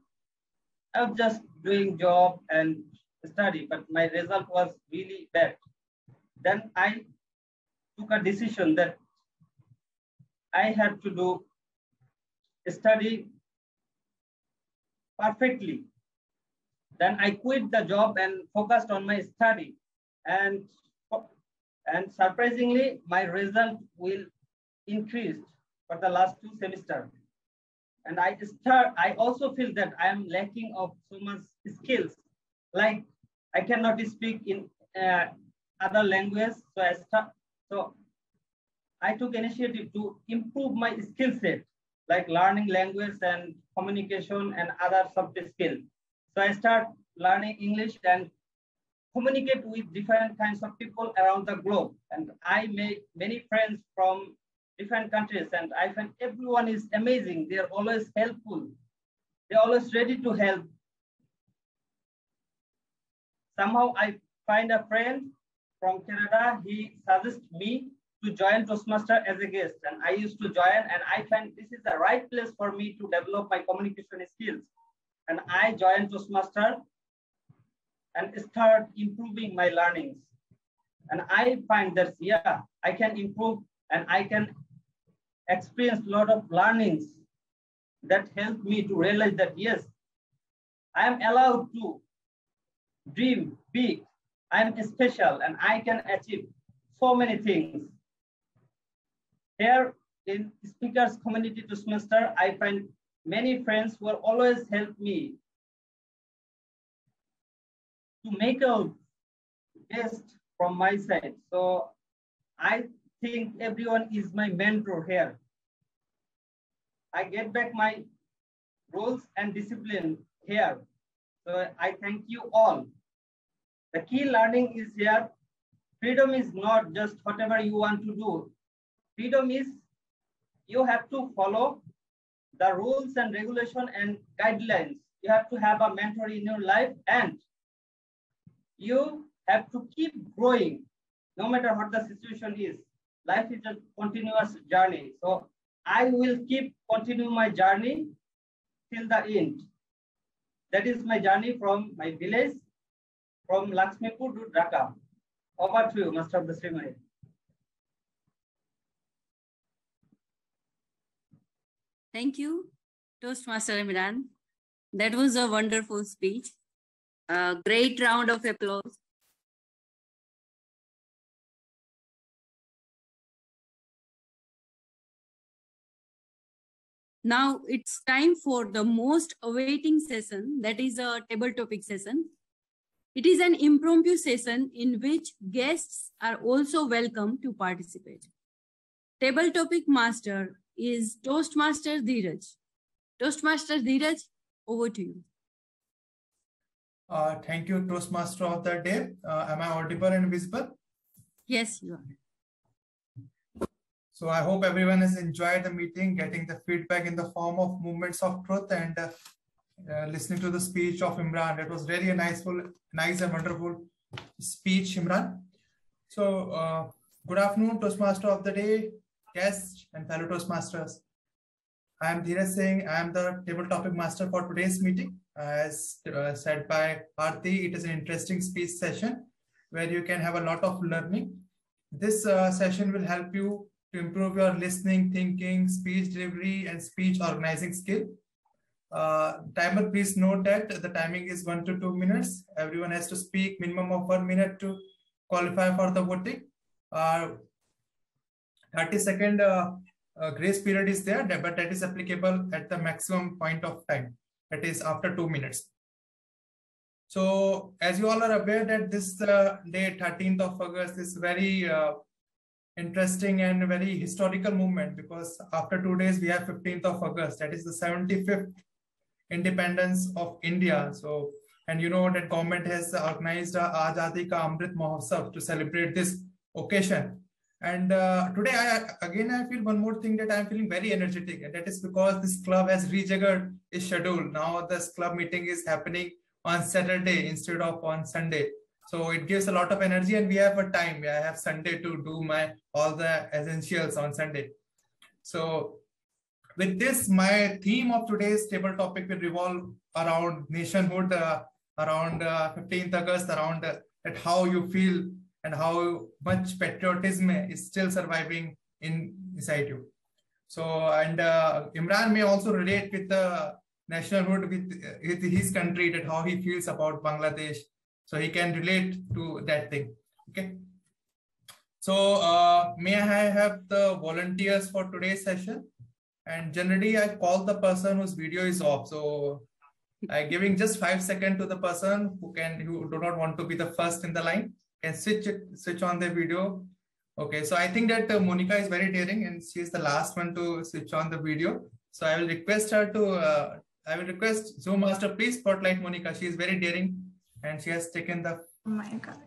I was just doing job and study, but my result was really bad. Then I took a decision that I had to do study perfectly. Then I quit the job and focused on my study. And surprisingly, my result will increase for the last 2 semesters. And I also feel that I am lacking of so much skills. Like I cannot speak in other languages. So I took initiative to improve my skill set, like learning language and communication and other soft skills. So I start learning English and communicate with different kinds of people around the globe. And I make many friends from different countries and I find everyone is amazing. They're always helpful. They're always ready to help. Somehow I find a friend from Canada. He suggests me to join Toastmasters as a guest. And I used to join and I find this is the right place for me to develop my communication skills. And I joined Toastmasters and start improving my learnings. And I find that, yeah, I can improve and I can experience a lot of learnings that help me to realize that, yes, I am allowed to dream big. I am special and I can achieve so many things. Here in Speakers Community Toastmasters, I find many friends who will always help me to make a best from my side. So I think everyone is my mentor here. I get back my rules and discipline here. So I thank you all. The key learning is here, freedom is not just whatever you want to do. Freedom is you have to follow the rules and regulation and guidelines. You have to have a mentor in your life, and you have to keep growing no matter what the situation is. Life is a continuous journey. So I will keep continue my journey till the end. That is my journey from my village, from Lakshmipur to Dhaka. Over to you, Master of the Ceremony. Thank you, Toastmaster Imran. That was a wonderful speech. A great round of applause. Now it's time for the most awaiting session, that is a table topic session. It is an impromptu session in which guests are also welcome to participate. Table topic master is Toastmaster Dheeraj. Toastmaster Dheeraj, over to you. Thank you, Toastmaster of the day. Am I audible and visible? Yes, you are. So I hope everyone has enjoyed the meeting, getting the feedback in the form of movements of truth, and listening to the speech of Imran. It was really a nice and wonderful speech, Imran. So good afternoon, Toastmaster of the day, guests and fellow Toastmasters. I am Dheeraj Singh. I am the table topic master for today's meeting. As said by Aarti, it is an interesting speech session where you can have a lot of learning. This session will help you to improve your listening, thinking, speech delivery, and speech organizing skill. Timer, please note that the timing is 1 to 2 minutes. Everyone has to speak minimum of 1 minute to qualify for the voting. 30-second grace period is there, but that is applicable at the maximum point of time. That is after 2 minutes. So as you all are aware that this day, 13th of August, is very interesting and very historical movement, because after 2 days we have 15th of August. That is the 75th independence of India. So, and you know that government has organized Azadi Ka Amrit Mahotsav to celebrate this occasion. And today I feel one more thing, that I'm feeling very energetic, and that is because this club has rejiggered its schedule. Now this club meeting is happening on Saturday instead of on Sunday. So it gives a lot of energy, and we have a time. I have Sunday to do all the essentials on Sunday. So with this, my theme of today's table topic will revolve around nationhood, around 15th August, around that how you feel and how much patriotism is still surviving inside you. So, and Imran may also relate with the nationhood with his country, that how he feels about Bangladesh. So he can relate to that thing. Okay. So may I have the volunteers for today's session? And generally I call the person whose video is off. So I'm giving just 5 seconds to the person who do not want to be the first in the line, can switch on their video. Okay. So I think that Monica is very daring, and she is the last one to switch on the video. So I will request her to, I will request Zoom Master, please spotlight Monica. She is very daring, and she has taken the... Oh my God.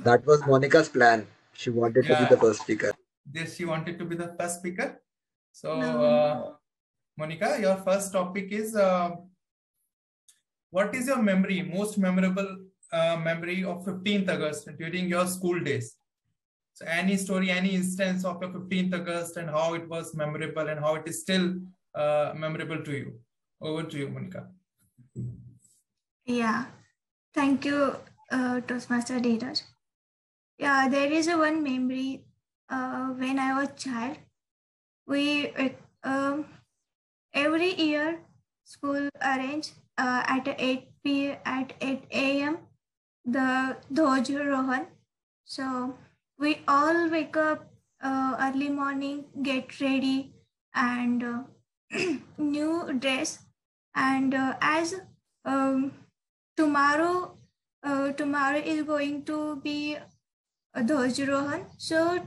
That was Monica's plan. She wanted to be the first speaker. Yes, she wanted to be the first speaker. So, No. Monica, your first topic is, what is your most memorable memory of 15th August during your school days? So any story, any instance of your 15th August and how it was memorable and how it is still memorable to you. Over to you, Monica. Yeah. Thank you, Toastmaster Dheeraj. Yeah, there is one memory when I was a child. We every year school arrange at 8 a.m. the Dhwaj. So we all wake up early morning, get ready, and new dress. And as tomorrow is going to be Dhwaj. So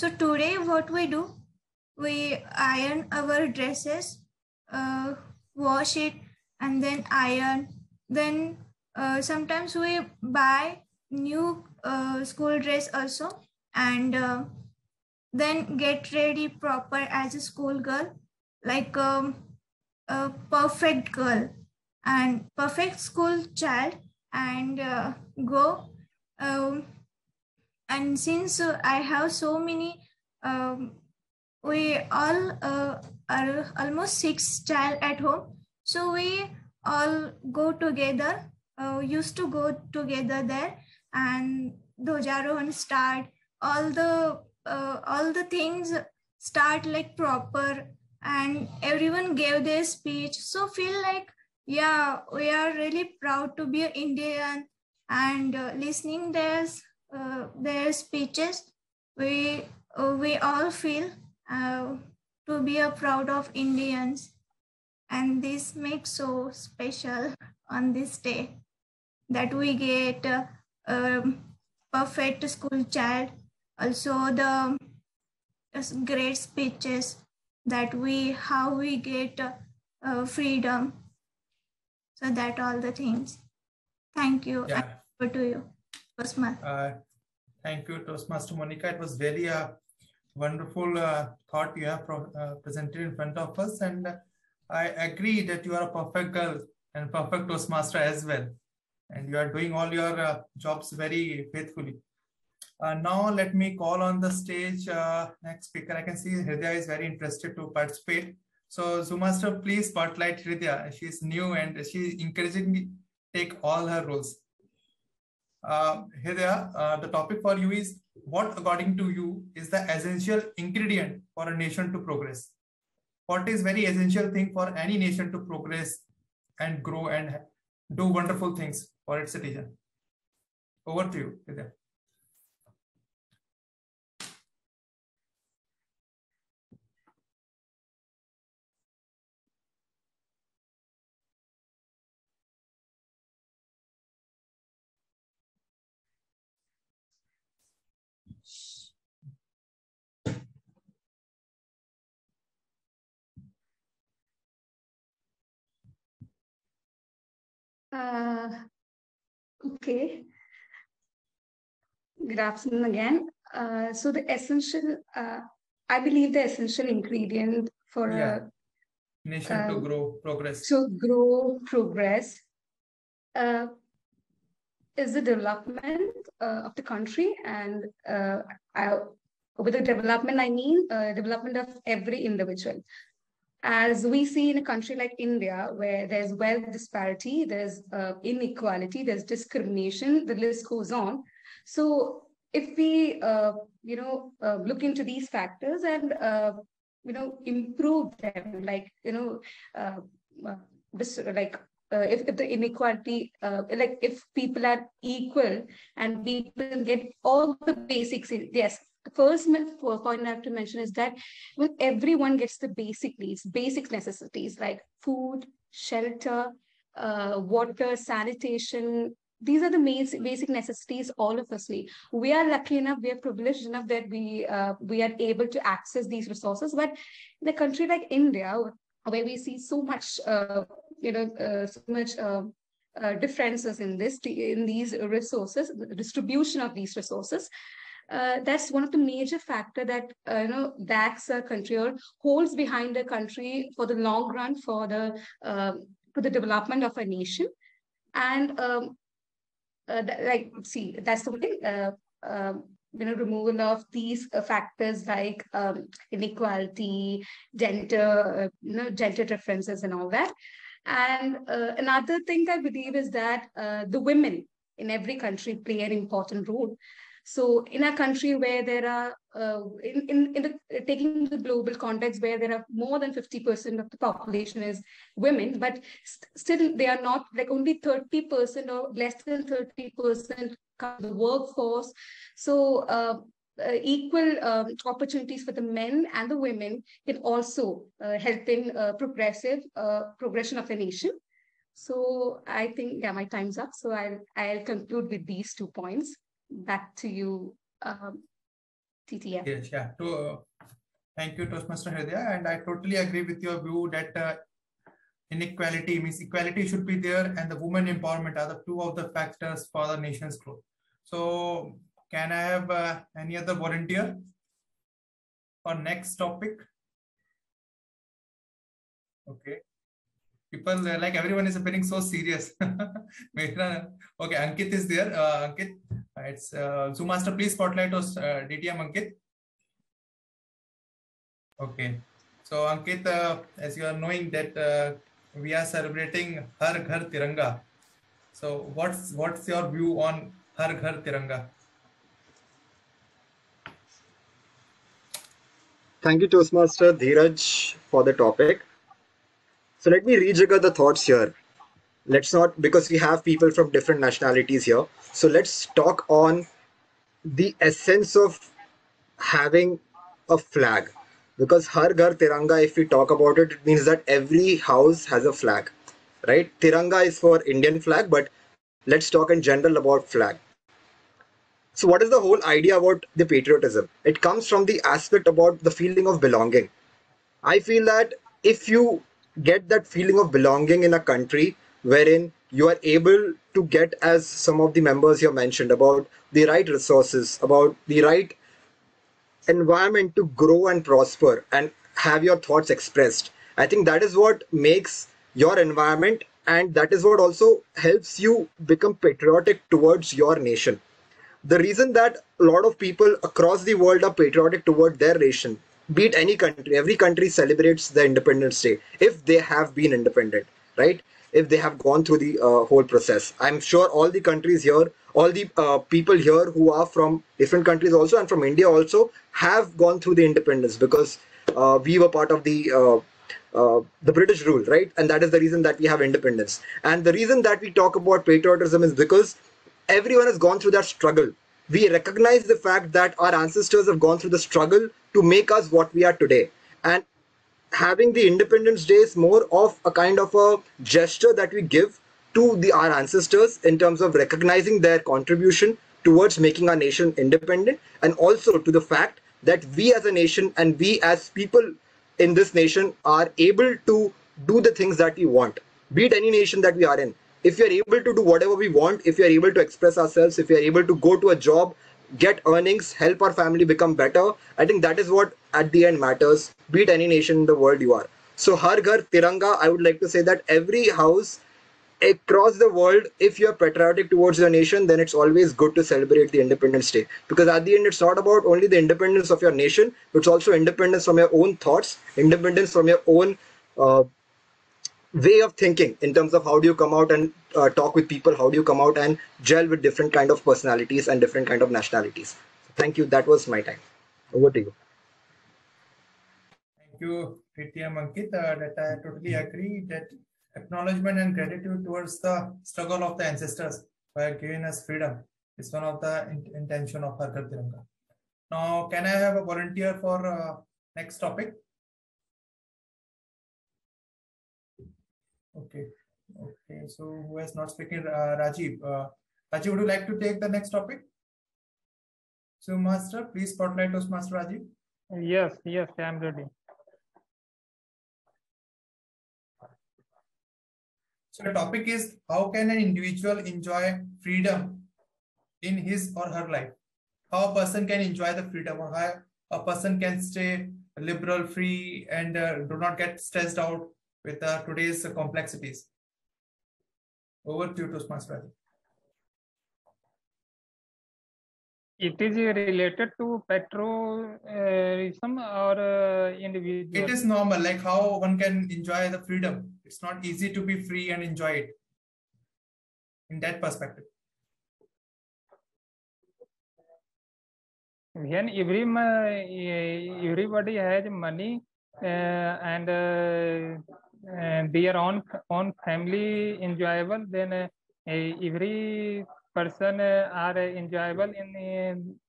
today what we do, we iron our dresses, wash it, and then iron. Then sometimes we buy new school dress also, and then get ready proper as a school girl, like a perfect girl and perfect school child, and go. And since I have so many, we all are almost 6 child at home, so we all go together, used to go together there, and Dhojarohan start, all the things start like proper, and everyone gave their speech, so feel like, yeah, we are really proud to be an Indian, and listening their speeches, we all feel to be a proud of Indians, and this makes so special on this day that we get perfect school child, also the great speeches, that how we get freedom, so that all the things. Thank you. Yeah. And over to you, Toastmaster. Thank you, Toastmaster Monica. It was very wonderful thought you have presented in front of us, and I agree that you are a perfect girl and perfect Toastmaster as well, and you are doing all your jobs very faithfully. Now let me call on the stage next speaker. I can see Hridaya is very interested to participate. So Zoomaster, please spotlight Hridaya. She is new and she is encouraging me to take all her roles. Hridaya, the topic for you is, what according to you is the essential ingredient for a nation to progress? What is very essential thing for any nation to progress and grow and do wonderful things for its citizen? Over to you, Hridaya. Okay. Good afternoon again. So the essential, I believe the essential ingredient for a nation to grow, progress. Is the development of the country, and with the development, I mean development of every individual. As we see in a country like India, where there's wealth disparity, there's inequality, there's discrimination, the list goes on. So if we, look into these factors and, improve them, like, if the inequality, if people are equal and people get all the basics, yes. The first point I have to mention is that when everyone gets the basic needs, basic necessities like food, shelter, water, sanitation, these are the basic necessities all of us need. We are lucky enough, we are privileged enough that we are able to access these resources. But in a country like India, where we see so much, differences in these resources, the distribution of these resources, that's one of the major factor that lags a country or holds behind a country for the long run for the development of a nation. And that's the thing. Removal of these factors like inequality, gender differences, and all that. And another thing I believe is that the women in every country play an important role. So in a country where there are, taking the global context, where there are more than 50% of the population is women, but still they are not, like only 30% or less than 30% of the workforce. So equal opportunities for the men and the women can also help in progression of a nation. So I think, my time's up. So I'll conclude with these 2 points. Back to you, TTF. Yes, yeah. Thank you, Toastmaster Hridaya. And I totally agree with your view that inequality means equality should be there, and the women empowerment are the two of the factors for the nation's growth. So can I have any other volunteer for next topic? Okay. People like everyone is appearing so serious. Okay, Ankit is there. Ankit, it's Zoom Master. Please spotlight us, DTM Ankit. Okay. So Ankit, as you are knowing that we are celebrating Har Ghar Tiranga. So what's your view on Har Ghar Tiranga? Thank you, Toastmaster Dheeraj, for the topic. So let me rejigger the thoughts here. Let's not, because we have people from different nationalities here. So let's talk on the essence of having a flag. Because Har Ghar Tiranga, if we talk about it, it means that every house has a flag, right? Tiranga is for Indian flag, but let's talk in general about flag. So what is the whole idea about the patriotism? It comes from the aspect about the feeling of belonging. I feel that if you get that feeling of belonging in a country wherein you are able to get, as some of the members here mentioned, about the right resources, about the right environment to grow and prosper and have your thoughts expressed, I think that is what makes your environment, and that is what also helps you become patriotic towards your nation. The reason that a lot of people across the world are patriotic toward their nation, be it any country, every country celebrates the Independence Day if they have been independent, right? If they have gone through the whole process. I'm sure all the countries here, all the people here who are from different countries also and from India also have gone through the independence, because we were part of the British rule, right? And that is the reason that we have independence. And the reason that we talk about patriotism is because everyone has gone through that struggle. We recognize the fact that our ancestors have gone through the struggle to make us what we are today. And having the Independence Day is more of a kind of a gesture that we give to our ancestors in terms of recognizing their contribution towards making our nation independent, and also to the fact that we as a nation and we as people in this nation are able to do the things that we want, be it any nation that we are in. If we are able to do whatever we want, if we are able to express ourselves, if we are able to go to a job, get earnings, help our family become better, I think that is what at the end matters, be it any nation in the world you are. So Har Ghar Tiranga, I would like to say that every house across the world, if you are patriotic towards your nation, then it's always good to celebrate the Independence Day, because at the end it's not about only the independence of your nation, it's also independence from your own thoughts, independence from your own way of thinking, in terms of how do you come out and talk with people, how do you come out and gel with different kind of personalities and different kind of nationalities. Thank you, that was my time. Over to you. Thank you, DTM Ankit. That I totally agree that acknowledgement and gratitude towards the struggle of the ancestors by giving us freedom is one of the intention of Har Ghar Tiranga. Now, can I have a volunteer for next topic? Okay. Okay. So who has not spoken? Rajiv. Rajiv, would you like to take the next topic? So, Master, please spotlight us, Master Rajiv. Yes, I am ready. So the topic is, how can an individual enjoy freedom in his or her life? How a person can enjoy the freedom, or how a person can stay liberal, free, and do not get stressed out with today's complexities. Over to you, Toastmaster. It is related to patriotism or individual? It is normal, like how one can enjoy the freedom. It's not easy to be free and enjoy it in that perspective. When everybody has money and their own family enjoyable, then every person are enjoyable in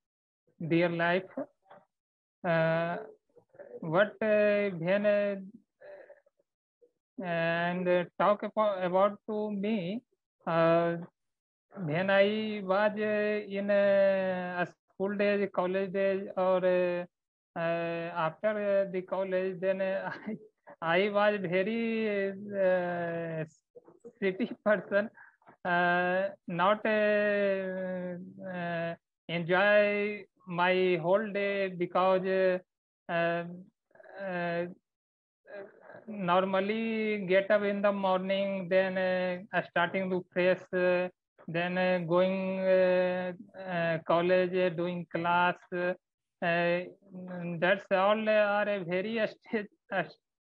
their life. What when and talk about to me, when I was in school days, college days, or after the college, then I was very city person. not enjoy my whole day, because normally get up in the morning, then starting to fresh, then going college, doing class. That's all are a very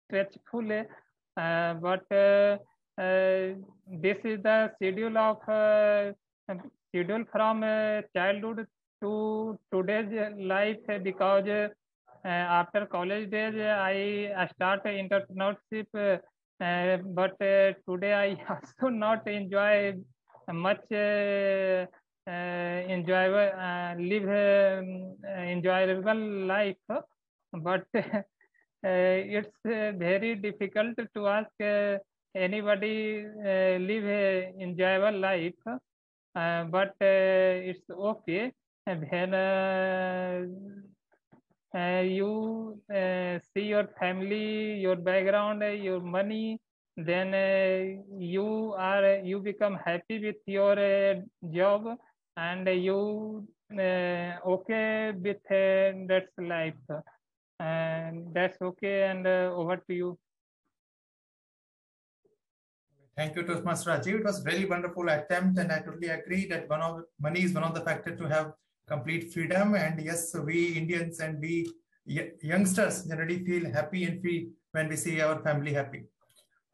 stretchful, but this is the schedule from childhood to today's life, because after college days I start entrepreneurship, but today I also not enjoy much enjoyable life, but it's very difficult to ask anybody live a enjoyable life, but it's okay when you see your family, your background, your money, then you become happy with your job, and you okay with that's life, and that's okay. And over to you. Thank you, Toastmaster Rajiv. It was very wonderful attempt, and I totally agree that money is one of the factors to have complete freedom. And yes, we Indians and we youngsters generally feel happy and free when we see our family happy.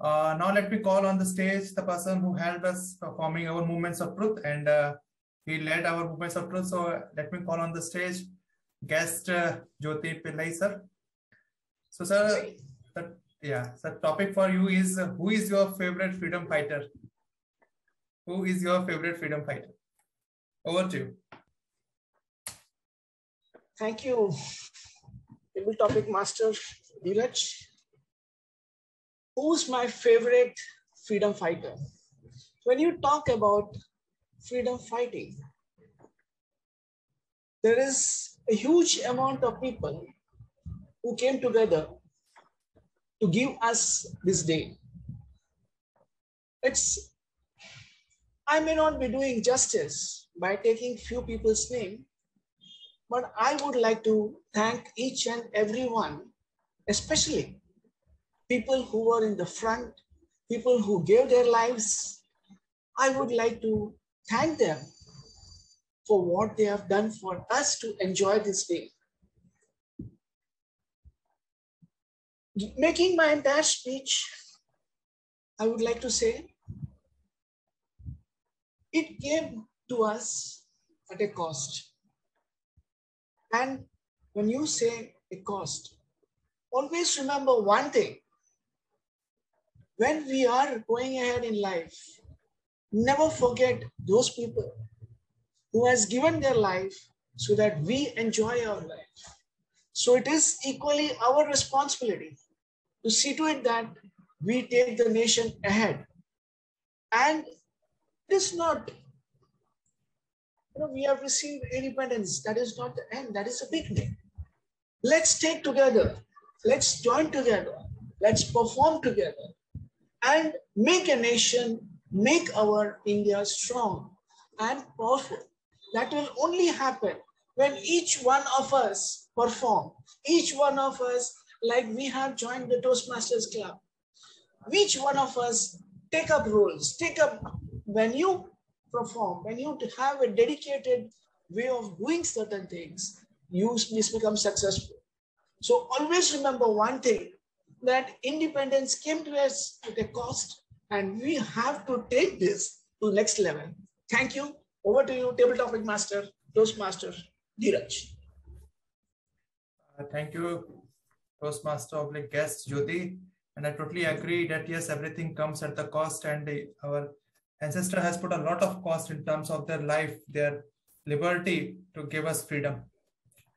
Now let me call on the stage the person who helped us performing our movements of truth, and he led our movements of truth. So let me call on the stage guest Jyoti Pillai sir. So sir, the topic for you is who is your favorite freedom fighter? Who is your favorite freedom fighter? Over to you. Thank you, table topic master Dheeraj. Who's my favorite freedom fighter? When you talk about freedom fighting, there is a huge amount of people who came together to give us this day. I may not be doing justice by taking few people's name, but I would like to thank each and everyone, especially people who were in the front, people who gave their lives. I would like to thank them for what they have done for us to enjoy this day. Making my entire speech, I would like to say, it came to us at a cost. And when you say a cost, always remember one thing. When we are going ahead in life, never forget those people who has given their life so that we enjoy our life. So it is equally our responsibility to see to it that we take the nation ahead. And it is not, we have received independence. That is not the end. That is a beginning. Let's take together. Let's join together. Let's perform together and make a nation, make our India strong and powerful. That will only happen when each one of us perform. Each one of us, like we have joined the Toastmasters Club. Each one of us take up roles, when you perform, when you have a dedicated way of doing certain things, you become successful. So always remember one thing, that independence came to us at a cost, and we have to take this to the next level. Thank you. Over to you, table topic master, Toastmaster Dheeraj. Thank you, Toastmaster guest Jyoti. And I totally agree that yes, everything comes at the cost, and our ancestor has put a lot of cost in terms of their life, their liberty to give us freedom.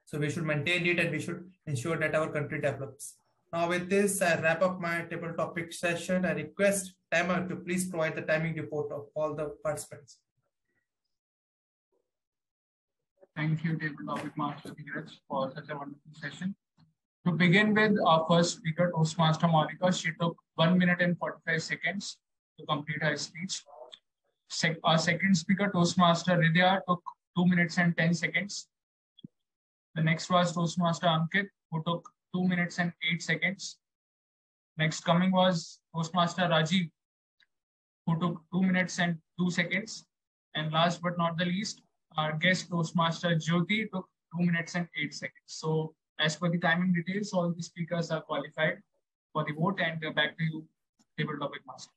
So we should maintain it, and we should ensure that our country develops. Now with this, I wrap up my table topic session. I request timer to please provide the timing report of all the participants. Thank you, table topic master Dheeraj, for such a wonderful session. To begin with, our first speaker, Toastmaster Monica, she took 1 minute and 45 seconds to complete her speech. Our second speaker, Toastmaster Ridya, took 2 minutes and 10 seconds. The next was Toastmaster Ankit, who took 2 minutes and 8 seconds. Next coming was Toastmaster Rajiv, who took 2 minutes and 2 seconds. And last but not the least, our guest Toastmaster Jyoti took 2 minutes and 8 seconds. So as per the timing details, all the speakers are qualified for the vote, and back to you, table topic master.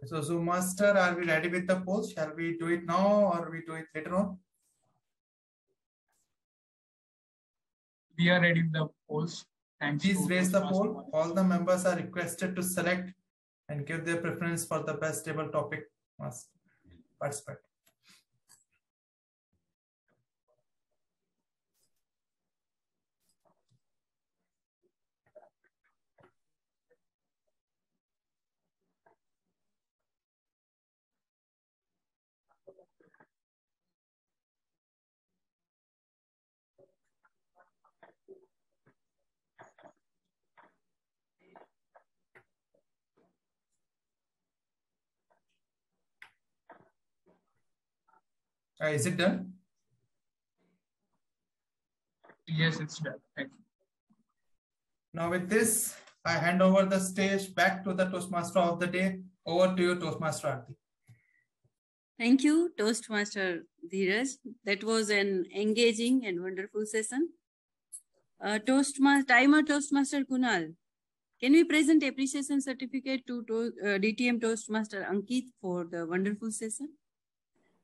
So Zoom master, are we ready with the polls? Shall we do it now or we do it later on? We are ready with the polls. Thanks. Please raise the poll. All the members are requested to select and give their preference for the best table topic must participate. Is it done? Yes, it's done. Thank you. Now with this, I hand over the stage back to the Toastmaster of the day. Over to you, Toastmaster Aarti. Thank you, Toastmaster Dheeraj. That was an engaging and wonderful session. Timer Toastmaster Kunal, can we present appreciation certificate to DTM Toastmaster Ankit for the wonderful session?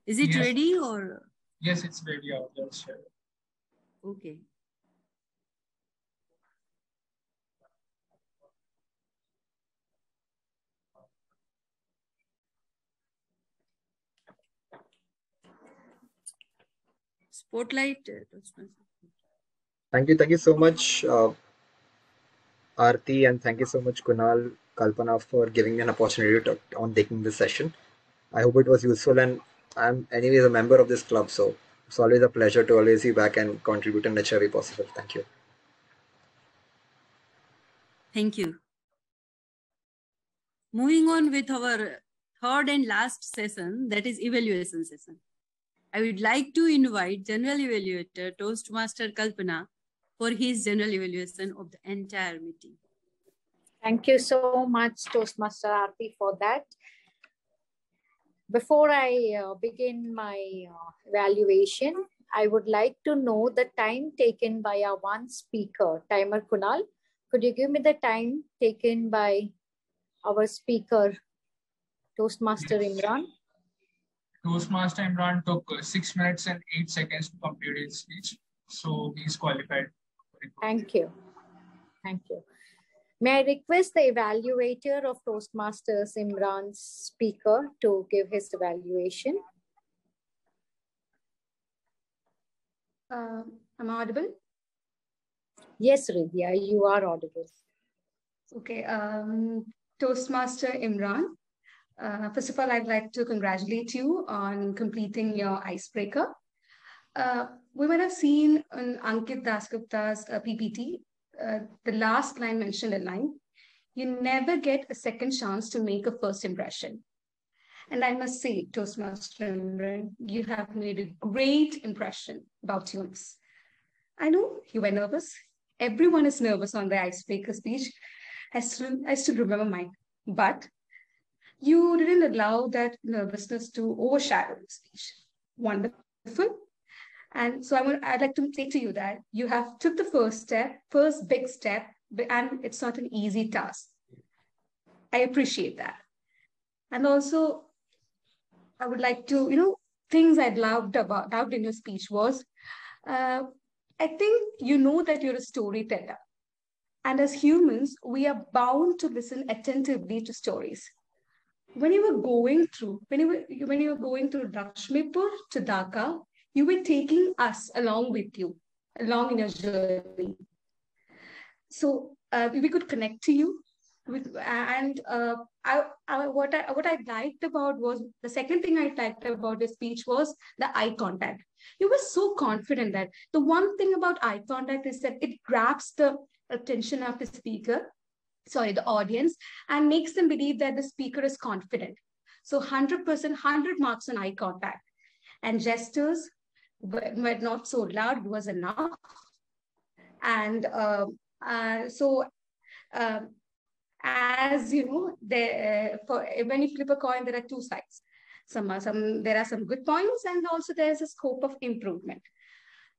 Is it ready or? Yes, it's ready. I'll share it. Okay. Spotlight. Thank you so much, Aarti, and thank you so much, Kunal, Kalpana, for giving me an opportunity to on taking this session. I hope it was useful, and I'm anyways a member of this club, so it's always a pleasure to always be back and contribute in whichever way possible. Thank you. Thank you. Moving on with our third and last session, that is evaluation session. I would like to invite General Evaluator Toastmaster Kalpana for his general evaluation of the entire meeting. Thank you so much, Toastmaster Aarti, for that. Before I begin my evaluation, I would like to know the time taken by our one speaker, Timer Kunal. Could you give me the time taken by our speaker, Toastmaster Imran? Toastmaster Imran took 6 minutes and 8 seconds to complete his speech. So he's qualified. Thank you. Thank you. May I request the evaluator of Toastmasters, Imran's speaker, to give his evaluation? Am I audible? Yes, Ridya, you are audible. Okay. Toastmaster Imran, first of all, I'd like to congratulate you on completing your icebreaker. We might have seen on Ankit Dasgupta's PPT, the last line mentioned in line, you never get a second chance to make a first impression. And I must say, Toastmaster Imran, you have made a great impression about humans. I know you were nervous. Everyone is nervous on the icebreaker speech. I still remember mine. But you didn't allow that nervousness to overshadow the speech. Wonderful. And so I'd like to say to you that you have took the first big step, and it's not an easy task. I appreciate that. And also, I would like to, things I loved in your speech was, I think you know that you're a storyteller. And as humans, we are bound to listen attentively to stories. When you were going through Lakshmipur to Dhaka, you were taking us along with you, along in your journey. So we could connect to you. What I liked about was, the second thing I liked about the speech was the eye contact. You were so confident that the one thing about eye contact is that it grabs the attention of the audience, and makes them believe that the speaker is confident. So 100%, 100 marks on eye contact. And gestures were not so loud, was enough. And as you know, when you flip a coin, there are two sides. There are some good points, and also there's a scope of improvement.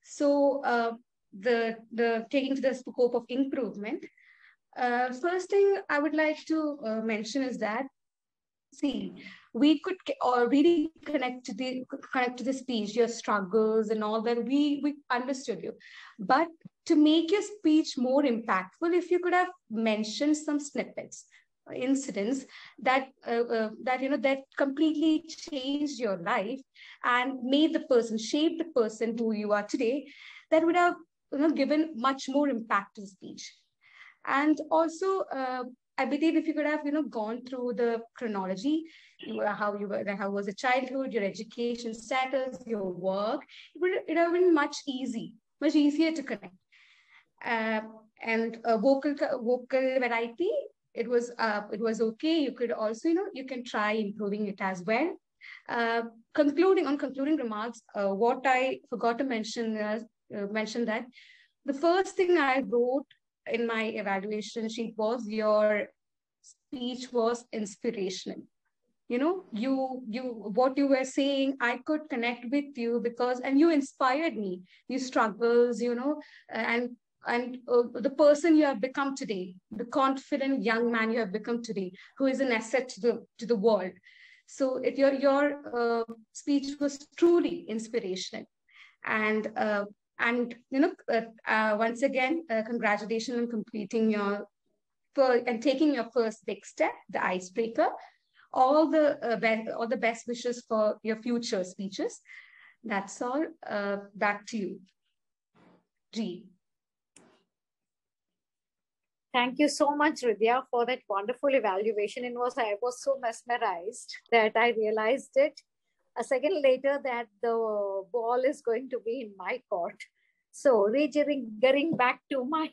So taking to the scope of improvement, first thing I would like to mention is that, see, we could really connect to the speech, your struggles and all that. We understood you, but to make your speech more impactful, if you could have mentioned some snippets, incidents that that completely changed your life and made shaped the person who you are today, that would have given much more impact to the speech. And also, I believe if you could have gone through the chronology, how was the childhood, your education status, your work, it would have been much easier to connect. And vocal variety, it was okay. You could also you can try improving it as well. Concluding remarks, what I forgot to mention that the first thing I wrote in my evaluation sheet was your speech was inspirational. What you were saying, I could connect with you and you inspired me. Your struggles, and the person you have become today, the confident young man you have become today, who is an asset to the world. So your speech was truly inspirational. And once again, congratulations on completing and taking your first big step, the icebreaker. All the best wishes for your future speeches. That's all. Back to you, G. Thank you so much, Ridhya, for that wonderful evaluation. I was so mesmerized that I realized it a second later that the ball is going to be in my court. So, getting back to my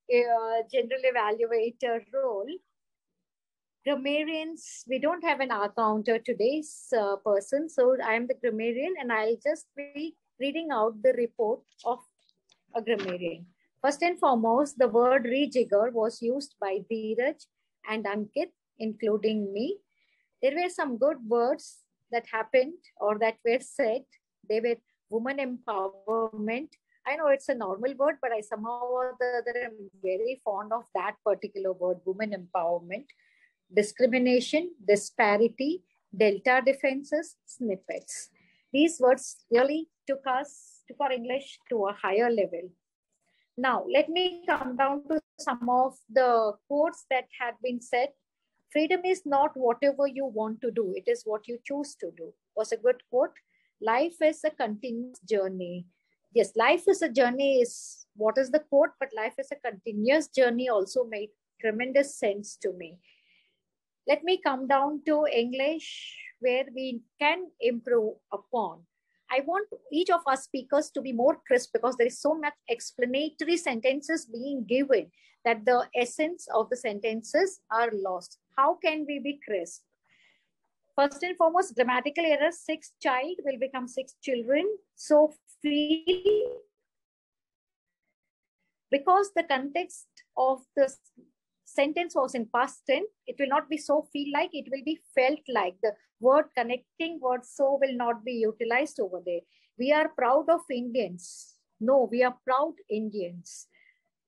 general evaluator role, grammarians, we don't have an R-counter today's person. So I am the grammarian and I'll just be reading out the report of a grammarian. First and foremost, the word rejigger was used by Dheeraj and Ankit, including me. There were some good words that happened or that were said. They were woman empowerment. I know it's a normal word, but I somehow or the other am very fond of that particular word, woman empowerment. Discrimination, disparity, delta defenses, snippets. These words really took our English to a higher level. Now, let me come down to some of the quotes that had been said. Freedom is not whatever you want to do. It is what you choose to do. Was a good quote. Life is a continuous journey. Yes, life is a journey is what is the quote, but life is a continuous journey also made tremendous sense to me. Let me come down to English where we can improve upon. I want each of our speakers to be more crisp because there is so much explanatory sentences being given that the essence of the sentences are lost. How can we be crisp? First and foremost, grammatical errors, 6 child will become 6 children. So feel, because the context of the sentence was in past tense, it will not be so feel like, it will be felt like. The word connecting word so will not be utilized over there. We are proud of Indians. No, we are proud Indians.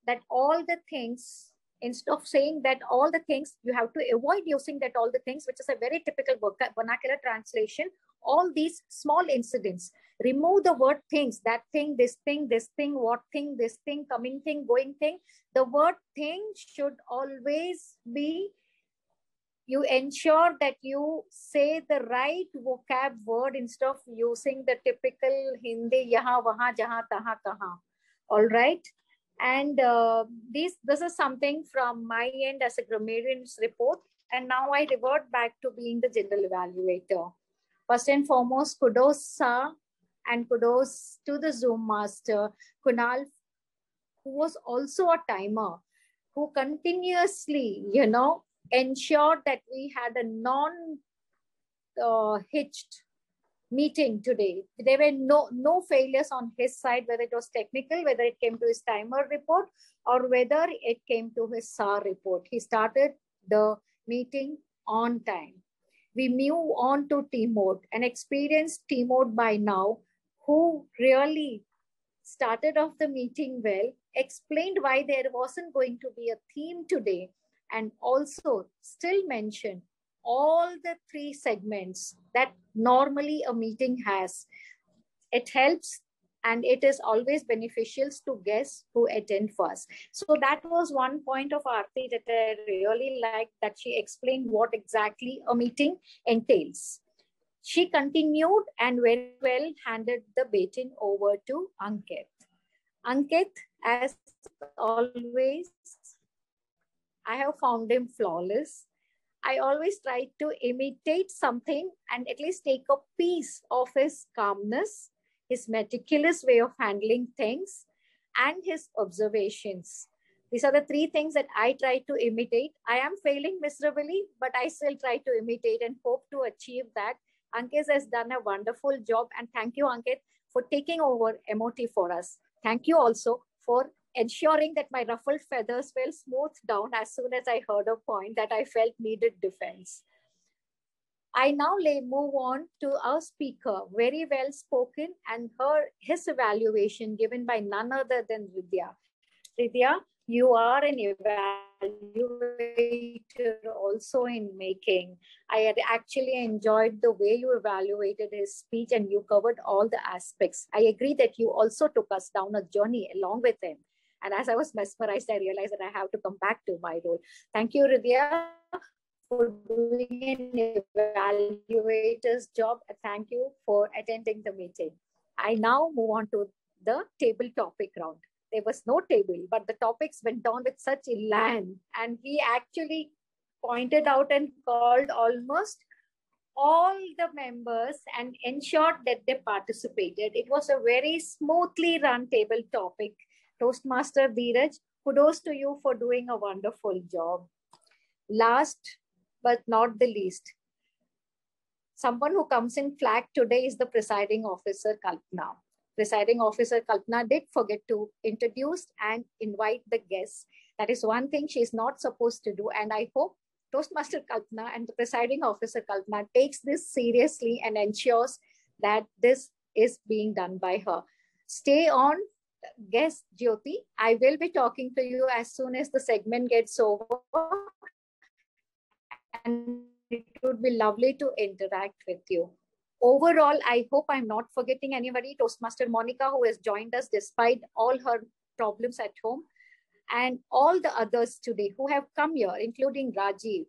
That all the things, instead of saying that all the things, you have to avoid using that all the things, which is a very typical vernacular translation. All these small incidents, remove the word things, that thing, this thing, what thing, this thing, coming thing, going thing. The word thing should always be, you ensure that you say the right vocab word instead of using the typical Hindi, yaha, waha, jaha, taha, kaha. All right. And this is something from my end as a grammarian's report. And now I revert back to being the general evaluator. First and foremost, kudos, sir, and kudos to the Zoom master, Kunal, who was also a timer, who continuously, ensured that we had a hitched meeting today. There were no failures on his side, whether it was technical, whether it came to his timer report, or whether it came to his SAR report. He started the meeting on time. We move on to team mode, an experienced team mode by now, who really started off the meeting well, explained why there wasn't going to be a theme today, and also still mentioned all the 3 segments that normally a meeting has. It helps and it is always beneficial to guests who attend first. So that was one point of Aarti that I really liked, that she explained what exactly a meeting entails. She continued and very well handed the baton over to Ankit. Ankit, as always, I have found him flawless. I always try to imitate something and at least take a piece of his calmness, his meticulous way of handling things, and his observations. These are the 3 things that I try to imitate. I am failing miserably, but I still try to imitate and hope to achieve that. Ankit has done a wonderful job, and thank you, Ankit, for taking over MOT for us. Thank you also for ensuring that my ruffled feathers fell smoothed down as soon as I heard a point that I felt needed defense. I now move on to our speaker, very well spoken, and his evaluation given by none other than Vidya. Vidya, you are an evaluator also in making. I had actually enjoyed the way you evaluated his speech and you covered all the aspects. I agree that you also took us down a journey along with him. And as I was mesmerized, I realized that I have to come back to my role. Thank you, Vidya, for doing an evaluator's job. Thank you for attending the meeting. I now move on to the table topic round. There was no table, but the topics went on with such elan, and he actually pointed out and called almost all the members and ensured that they participated. It was a very smoothly run table topic. Toastmaster Dheeraj, kudos to you for doing a wonderful job. Last but not the least, someone who comes in flag today is the Presiding Officer, Kalpana. Presiding Officer Kalpana did forget to introduce and invite the guests. That is one thing she is not supposed to do. And I hope Toastmaster Kalpana and the Presiding Officer Kalpana takes this seriously and ensures that this is being done by her. Stay on, guest Jyoti. I will be talking to you as soon as the segment gets over. And it would be lovely to interact with you. Overall, I hope I'm not forgetting anybody. Toastmaster Monica, who has joined us despite all her problems at home, and all the others today who have come here, including Rajiv.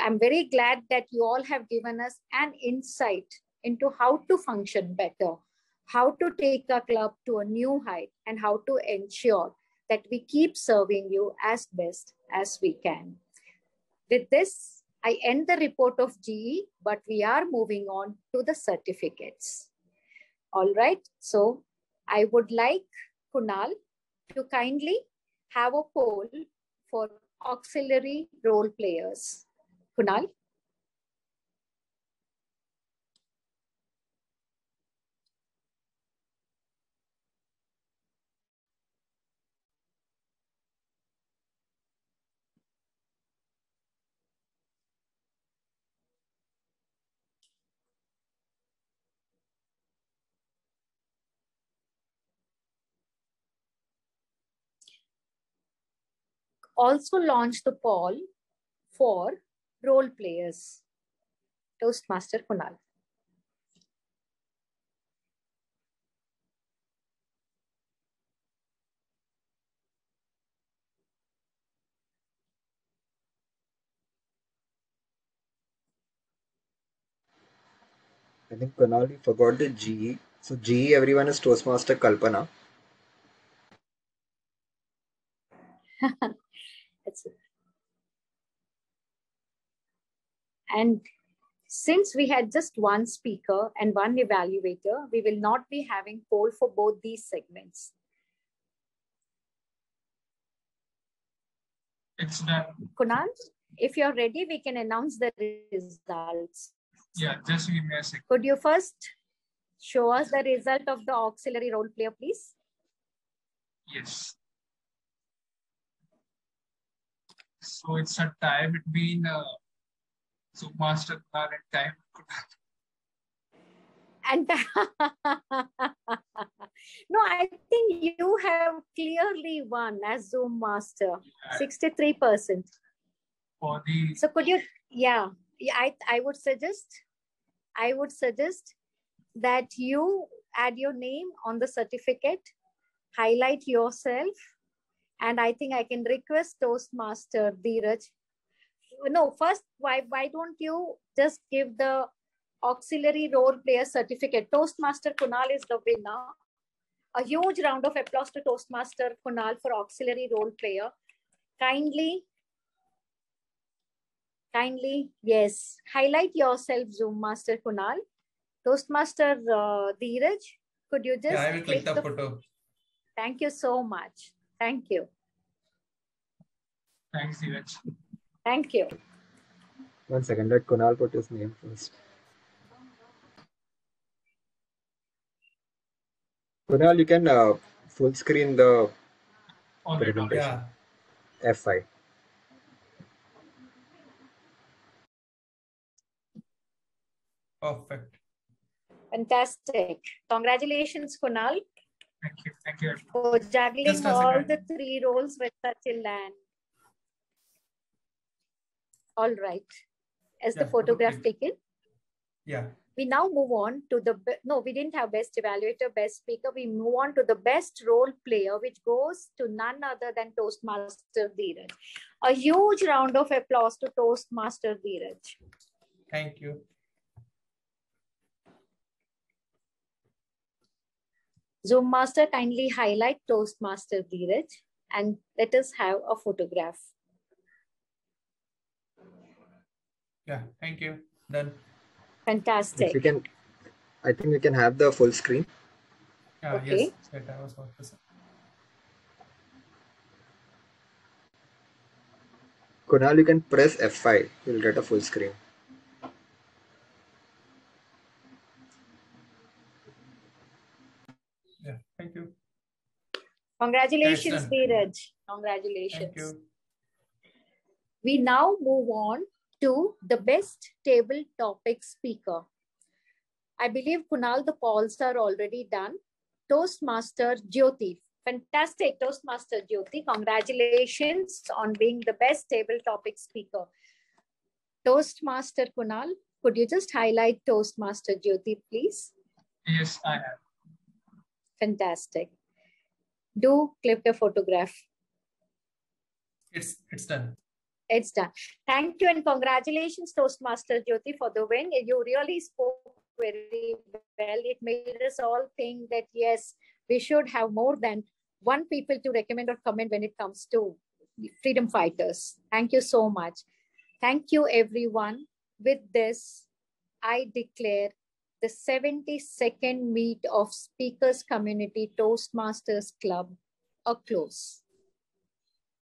I'm very glad that you all have given us an insight into how to function better, how to take our club to a new height, and how to ensure that we keep serving you as best as we can. With this, I end the report of GE, but we are moving on to the certificates. All right. So I would like Kunal to kindly have a poll for auxiliary role players. Kunal. Also launched the poll for role players. Toastmaster Kunal. I think Kunal, you forgot the GE. So GE, everyone is Toastmaster Kalpana. That's it. And since we had just one speaker and one evaluator, we will not be having poll for both these segments. It's done. Kunal, if you're ready, we can announce the results. Yeah, just give me a second. Could you first show us the result of the auxiliary role player, please? Yes. So it's a tie between Zoom Master Kunal and time Kunal. And no, I think you have clearly won as Zoom Master, 63%. For the So could you, I would suggest that you add your name on the certificate, highlight yourself, and I think I can request Toastmaster Dheeraj. No, first, why don't you just give the auxiliary role player certificate? Toastmaster Kunal is the winner. A huge round of applause to Toastmaster Kunal for auxiliary role player. Kindly, yes, highlight yourself, Zoom Master Kunal. Toastmaster Dheeraj, could you just I will click the photo. Thank you so much. Thank you. Thanks, Dheeraj. Thank you. 1 second, let Kunal put his name first. Kunal, you can full screen the presentation. Yeah. F5. Perfect. Fantastic. Congratulations, Kunal. Thank you. Thank you. For juggling Just a all second. the 3 roles with such a land. All right. Is the photograph taken? Yeah. We now move on to the, no, we didn't have best evaluator, best speaker. We move on to the best role player, which goes to none other than Toastmaster Dheeraj. A huge round of applause to Toastmaster Dheeraj. Thank you. Zoom Master, kindly highlight Toastmaster Dheeraj and let us have a photograph. Yeah, thank you. Done. Fantastic. If we can, I think we can have the full screen. Okay. Yes, that I was about to say. Kunal, you can press F5. You'll get a full screen. Yeah, thank you. Congratulations, Yes, Dheeraj. Congratulations. Thank you. We now move on to the best table topic speaker. I believe, Kunal, the polls are already done. Toastmaster Jyoti. Fantastic, Toastmaster Jyoti. Congratulations on being the best table topic speaker. Toastmaster Kunal, could you just highlight Toastmaster Jyoti, please? Yes, I have. Fantastic. Do click the photograph. It's done. It's done. Thank you and congratulations, Toastmaster Jyoti, for the win. You really spoke very well. It made us all think that, yes, we should have more than 1 people to recommend or comment when it comes to freedom fighters. Thank you so much. Thank you, everyone. With this, I declare the 72nd meet of Speakers Community Toastmasters Club a close.